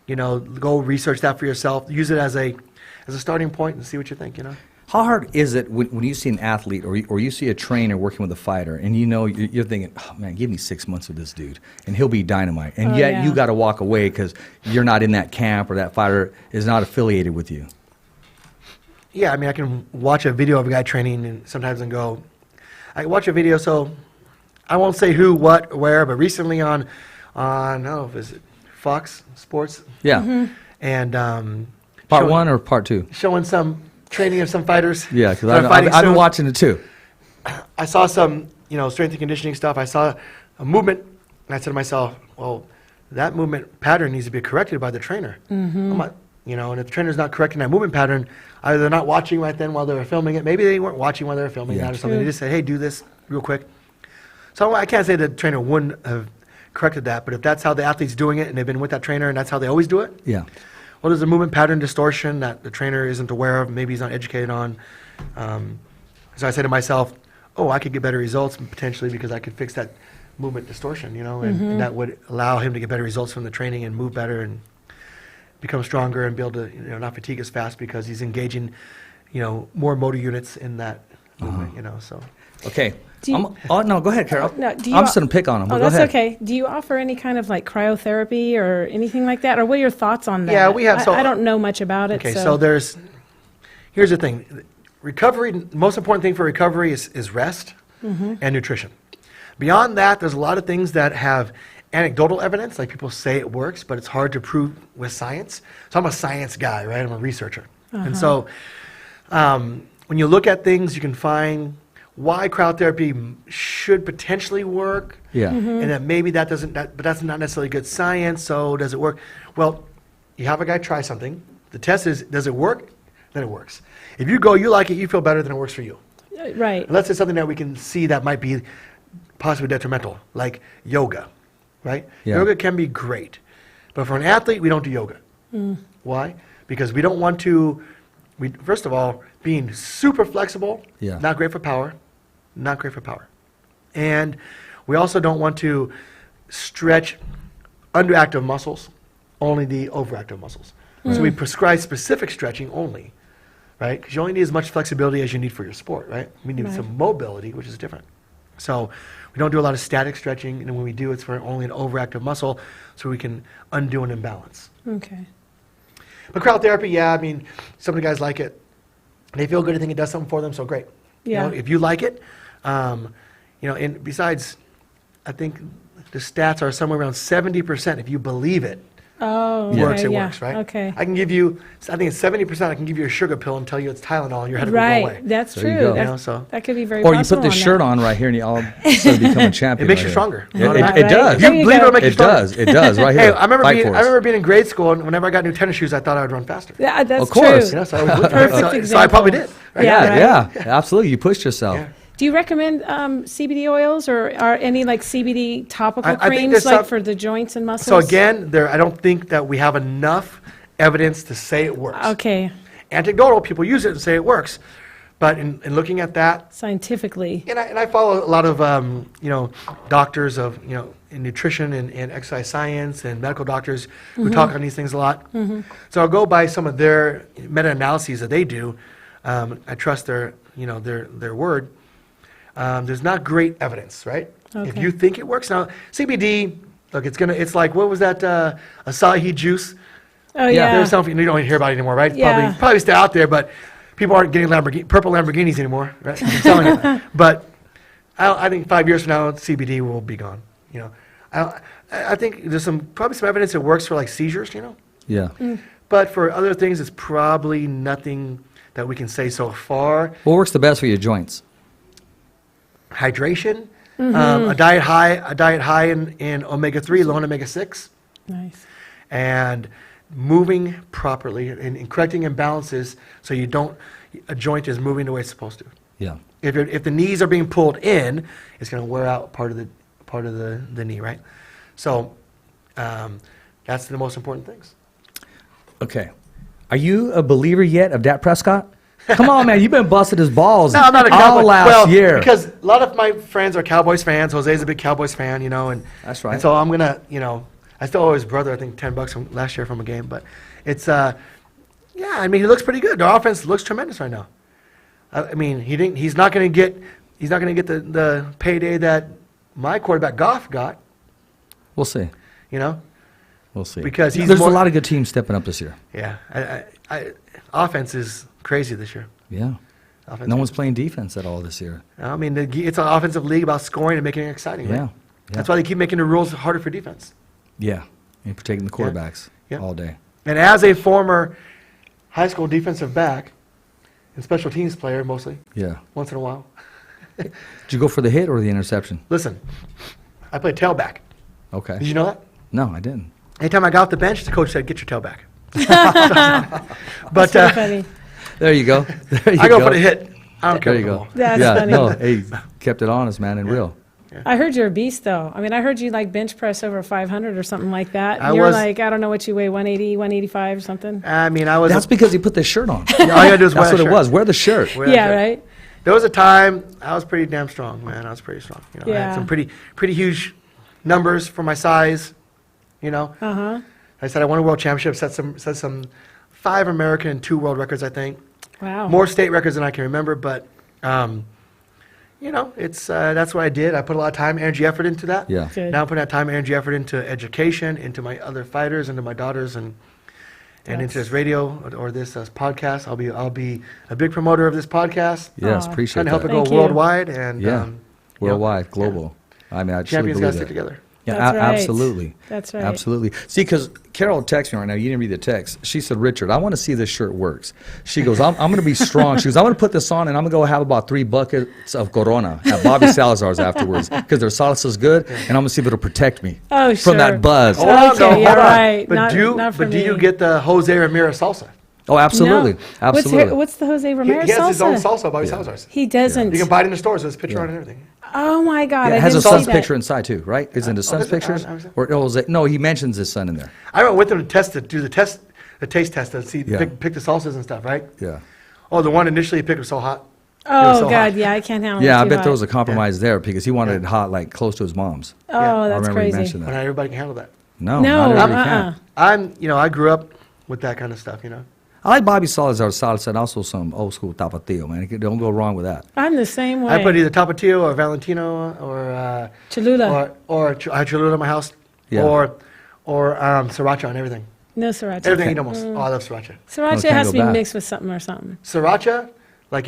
go research that for yourself. Use it as a starting point and see what you think, How hard is it when you see an athlete or you see a trainer working with a fighter and you're thinking, oh man, give me 6 months with this dude and he'll be dynamite. And Oh, yet yeah. you got to walk away because you're not in that camp or that fighter is not affiliated with you. Yeah, I mean, I can watch a video of a guy training and sometimes I watch a video, so I won't say who, what, where, but recently on I don't know, is it Fox Sports? Yeah. And Part showing- 1 or part 2? showing some training of some fighters. Yeah, because that are fighting I've been soon. watching it too. I saw some, strength and conditioning stuff. I saw a movement, and I said to myself, well, that movement pattern needs to be corrected by the trainer. I'm not, and if the trainer's not correcting that movement pattern, either they're not watching right then while they were filming it. Maybe they weren't watching while they were filming Yeah. that or something. They just said, hey, do this real quick. So I can't say the trainer wouldn't have corrected that, but if that's how the athlete's doing it and they've been with that trainer and that's how they always do it, Yeah. well, there's a movement pattern distortion that the trainer isn't aware of, maybe he's not educated on. So I say to myself, oh, I could get better results potentially because I could fix that movement distortion, and that would allow him to get better results from the training and move better and become stronger and be able to, not fatigue as fast because he's engaging, more motor units in that movement, so. Okay. Do you- No, go ahead, Carol. No, do you I'm just going to pick on him. Oh, But go that's ahead. okay. Do you offer any kind of like cryotherapy or anything like that? Or what are your thoughts on that? Yeah, we have- I don't know much about it. Okay, so here's the thing. Recovery, the most important thing for recovery is rest and nutrition. Beyond that, there's a lot of things that have anecdotal evidence, like people say it works, but it's hard to prove with science. So I'm a science guy, right? I'm a researcher. And so when you look at things, you can find why cryotherapy should potentially work. Yeah. And that maybe but that's not necessarily good science, so does it work? Well, you have a guy try something. The test is, does it work? Then it works. If you go, you like it, you feel better, then it works for you. Right. Unless it's something that we can see that might be possibly detrimental, like yoga, right? Yeah. Yoga can be great. But for an athlete, we don't do yoga. Why? Because we don't want to, first of all, being super flexible, Yeah. not great for power, not great for power. And we also don't want to stretch underactive muscles, only the overactive muscles. So we prescribe specific stretching only, right? Because you only need as much flexibility as you need for your sport, right? We need some mobility, which is different. So we don't do a lot of static stretching, and when we do, it's for only an overactive muscle, so we can undo an imbalance. Okay. But cryotherapy, yeah, I mean, some of the guys like it. They feel good. I think it does something for them, so great. Yeah. You know, if you like it, and besides, I think the stats are somewhere around 70%. If you believe it, Oh, works, okay, it yeah. works, right? Okay. I can give you, I think it's 70%. I can give you a sugar pill and tell you it's Tylenol, and your headache will go away. Right, that's There you true. go. You know, so That could be very Or you possible put this on shirt that. on right here and you all of a sudden become a champion. it makes right you here. stronger. It Right. does. There You you believe go. it'll make you It stronger. does. It does. Right Hey, here. I remember Fight Force. being in grade school, and whenever I got new tennis shoes, I thought I would run faster. Yeah, that's Of course. You know, true. so I, was Perfect so I probably did. example. Right? Yeah. Yeah, absolutely. You pushed yourself. Yeah. Do you recommend CBD oils or are any like CBD topical I think creams there's like some- for the joints and muscles? So again, I don't think that we have enough evidence to say it works. Okay, Anecdotal, people use it and say it works. But in looking at that, scientifically. and I follow a lot of doctors of in nutrition and exercise science and medical doctors who talk on these things a lot. So I'll go by some of their meta-analyses that they do. I trust their word. There's not great evidence, right? If Okay. you think it works now, CBD. Look, it's like what was that acai juice? Oh Yeah. yeah. There's something you don't hear about it anymore, right? Yeah. Probably still out there, but people aren't getting purple Lamborghinis anymore, right? I'm telling you. But I think 5 years from now, CBD will be gone. I think there's probably some evidence it works for like seizures, Yeah. But for other things, it's probably nothing that we can say so far. What works the best for your joints? Hydration, a diet high in omega-3, low in omega-6, Nice. and moving properly and correcting imbalances so a joint is moving the way it's supposed to. Yeah. If the knees are being pulled in, it's going to wear out part of the knee, right? So that's the most important things. Okay. Are you a believer yet of Dak Prescott? Come on, man. You've been busting his balls No, I'm not a all Cowboy. last year. Because a lot of my friends are Cowboys fans. Jose's a big Cowboys fan, and That's right. And so I'm gonna, I still owe his brother, I think, $10 from last year from a game. But it's, yeah, I mean, he looks pretty good. The offense looks tremendous right now. I mean, he's not gonna get the payday that my quarterback Goff got. We'll see. We'll see. Because there's a lot of good teams stepping up this year. Yeah, offense is crazy this year. Yeah. Offense No one's playing defense at all this year. I mean, it's an offensive league about scoring and making it exciting. Yeah. Right? That's why they keep making the rules harder for defense. Yeah. And protecting the quarterbacks Yeah. all day. And as a former high school defensive back and special teams player, mostly, Yeah. once in a while, Did you go for the hit or the interception? listen, I played tailback. Okay. Did you know that? No, I didn't. Anytime I got off the bench, the coach said, "Get your tailback." But So funny. There you go. There you I go for the hit. I don't care. There you about the go. ball. That's yeah, funny. no, hey, kept it honest, man, and real. I heard you're a beast, though. I mean, I heard you like bench press over 500 or something like that. I And you're was- like, I don't know what you weigh, 180, 185 or something. I mean, I was. That's because he put this shirt on. all you gotta do is wear That's a what it shirt. was. Wear the shirt. Wear a Yeah, shirt. right? There was a time I was pretty damn strong, man. I was pretty strong. I Yeah. had some pretty huge numbers for my size. Uh-huh. I said I won a world championship, set some 5 American and 2 world records, I think. Wow. More state records than I can remember, but it's that's what I did. I put a lot of time, energy, effort into that. Yeah. Good. Now I'm putting that time, energy, effort into education, into my other fighters, into my daughters, and into this radio or this podcast. I'll be a big promoter of this podcast. Yes, Aw. appreciate Trying to help that. it go Thank you. worldwide and Yeah. you know, Worldwide, global. I mean, I truly champions got to believe stick that. together. Yeah, That's right. absolutely. That's right. Absolutely. See, because Carol texted me right now. You didn't read the text. She said, "Richard, I want to see this shirt works." She goes, "I'm going to be strong." She goes, "I'm going to put this on and I'm going to go have about 3 buckets of Corona at Bobby Salazar's afterwards because their salsa is good, and I'm going to see if it'll protect me Oh, from sure. that buzz." Hold on, Okay, though, yeah, hold on. right. But Not- do not for do you me. get the Jose Ramirez salsa? Oh, absolutely, No. absolutely. What's the Jose He Ramirez has his own salsa? salsa, Bobby Salazar's. He doesn't. You can buy it in the stores. There's a picture on it and everything. Oh my God! Yeah, I it has didn't his son's see that. picture inside too, right? Isn't his son's is it? pictures? I was- Or Jose? No, he mentions his son in there. I went with him to do the taste test to see Yeah. pick the salsas and stuff, right? Yeah. Oh, the one initially he picked was so hot. Oh so God! hot. Yeah, I can't handle it. Yeah, I too bet hot. there was a compromise there because he wanted it hot, like close to his mom's. Oh, Yeah. I that's remember you crazy. mentioned But that. not everybody can handle that. No, No, not everybody can. I grew up with that kind of stuff, I like Bobby Salazar salsa and also some old school tapatio, man. Don't go wrong with that. I'm the same way. I put either Tapatio or Valentino or Cholula. or I have Cholula in my house, Yeah. or Sriracha on everything. No sriracha. Everything I eat almost. Oh, I love Sriracha. Sriracha can't has go to be back. mixed with something or something. Sriracha, like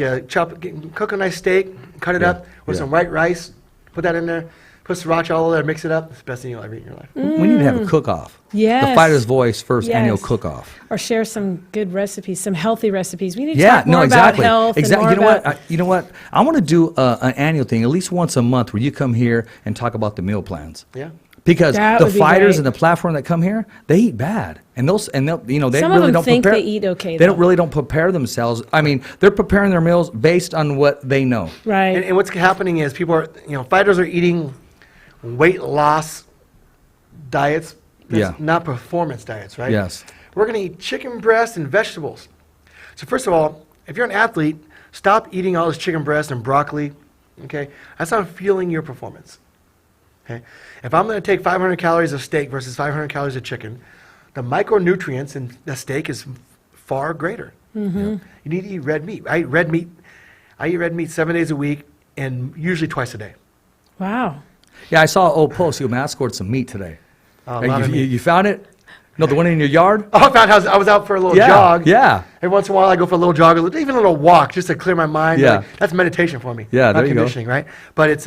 cook a nice steak, cut it up with some white rice, put that in there, put Sriracha all over there, mix it up. It's the best thing you'll ever eat in your life. We need to have a cook-off. Yes. The Fighter's Voice first annual Yes. cook-off. Or share some good recipes, some healthy recipes. We need to Yeah, talk more no, exactly. about health and more You know about... what? You know what? I want to do an annual thing, at least once a month, where you come here and talk about the meal plans. Yeah. Because That the would be fighters great. and the platform that come here, they eat bad, and they Some of really them don't think prepare. they eat okay, They though. don't prepare themselves. I mean, they're preparing their meals based on what they know. Right. And what's happening is people are, fighters are eating weight loss diets, not performance diets, right? Yes. We're going to eat chicken breast and vegetables. So first of all, if you're an athlete, stop eating all this chicken breast and broccoli, okay? That's not fueling your performance, okay? If I'm going to take 500 calories of steak versus 500 calories of chicken, the micronutrients in the steak is far greater. You need to eat red meat. I eat red meat 7 days a week and usually twice a day. Wow. Yeah, I saw an old post. You I scored some meat today. A Hey, lot of meat. you found it? No, the one in your yard? Oh, I found I was out for a little Yeah, jog. yeah. Every once in a while, I go for a little jog, even a little walk, just to clear my mind. Yeah. Like, that's meditation for me. Yeah, not there you go. conditioning, right? But it's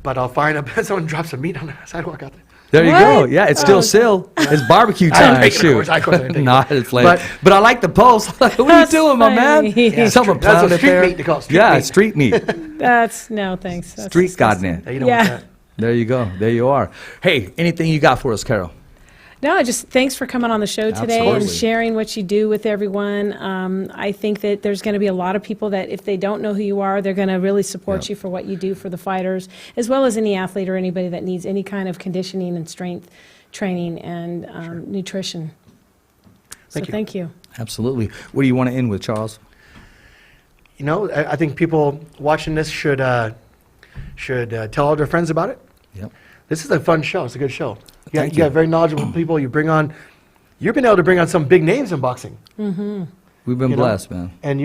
but I'll find someone drops some meat on the sidewalk out there. There you go. What? Yeah, it's still still. It's barbecue I didn't time. take it, of Shoot. course. I couldn't take it. No, it's late. But- I like the post. What are you That's doing, my man? funny. Yeah, Someone That's pounded what street there. meat they call it, street Yeah, meat. street meat. That's, no, thanks. That's Street disgusting. gardening. Yeah, you don't Yeah. want that. There you go. There you are. Hey, anything you got for us, Carol? No, just thanks for coming on the show today and Absolutely. sharing what you do with everyone. I think that there's going to be a lot of people that if they don't know who you are, they're going to really support Yep. you for what you do for the fighters, as well as any athlete or anybody that needs any kind of conditioning and strength training and nutrition. Thank you. Thank you. Absolutely. What do you want to end with, Charles? I think people watching this should tell all their friends about it. Yep. This is a fun show. It's a good show. Thank You got very knowledgeable people. You've been able to bring on some big names in boxing. We've been You know? blessed, man. And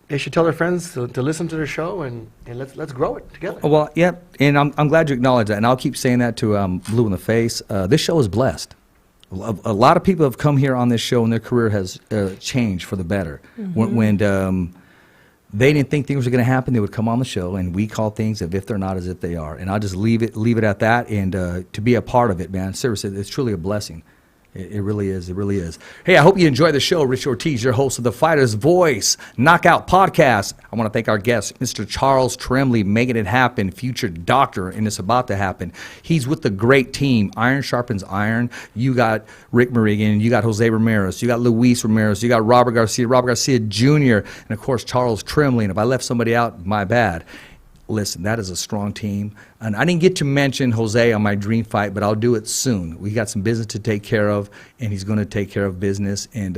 they should tell their friends to listen to the show and let's grow it together. Well, yeah, and I'm glad you acknowledge that, and I'll keep saying that to Blue in the face. This show is blessed. A lot of people have come here on this show, and their career has changed for the better. When they didn't think things were going to happen, they would come on the show, and we call things as if they're not as if they are. And I'll just leave it at that, and to be a part of it, man, seriously, it's truly a blessing. It really is. It really is. Hey, I hope you enjoy the show. Rich Ortiz, your host of the Fighter's Voice Knockout Podcast. I want to thank our guest, Mr. Charles Trembley, making it happen, future doctor, and it's about to happen. He's with the great team. Iron sharpens iron. You got Rick Merigan. You got Jose Ramirez. You got Luis Ramirez. You got Robert Garcia Jr., and, of course, Charles Trembley. And if I left somebody out, my bad. Listen, that is a strong team. And I didn't get to mention Jose on my dream fight, but I'll do it soon. We got some business to take care of, and he's going to take care of business. And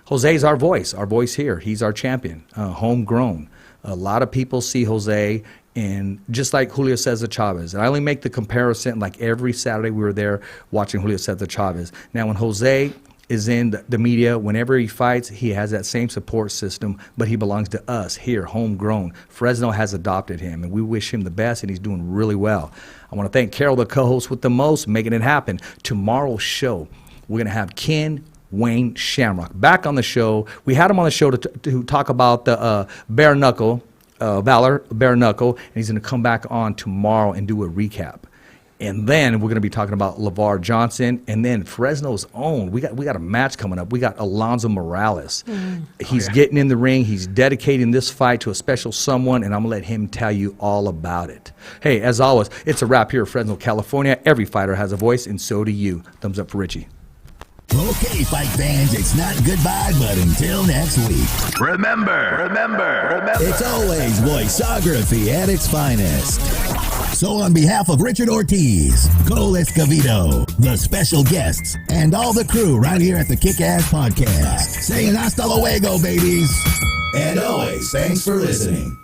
Jose's our voice here. He's our champion, homegrown. A lot of people see Jose, and just like Julio Cesar Chavez. And I only make the comparison, like every Saturday we were there watching Julio Cesar Chavez. Now, when Jose is in the media, whenever he fights, he has that same support system, but he belongs to us here, homegrown. Fresno has adopted him, and we wish him the best, and he's doing really well. I want to thank Carol, the co-host with the most, making it happen. Tomorrow's show, we're going to have Ken Wayne Shamrock back on the show. We had him on the show to talk about the bare knuckle, Valor, bare knuckle, and he's going to come back on tomorrow and do a recap. And then we're going to be talking about LeVar Johnson, and then Fresno's own. We got a match coming up. We got Alonzo Morales. He's getting in the ring. He's dedicating this fight to a special someone, and I'm going to let him tell you all about it. Hey, as always, it's a wrap here in Fresno, California. Every fighter has a voice, and so do you. Thumbs up for Richie. Okay, fight fans, it's not goodbye, but until next week. Remember. It's always voiceography at its finest. So on behalf of Richard Ortiz, Cole Escovedo, the special guests, and all the crew right here at the Kick-Ass Podcast, saying hasta luego, babies. And always, thanks for listening.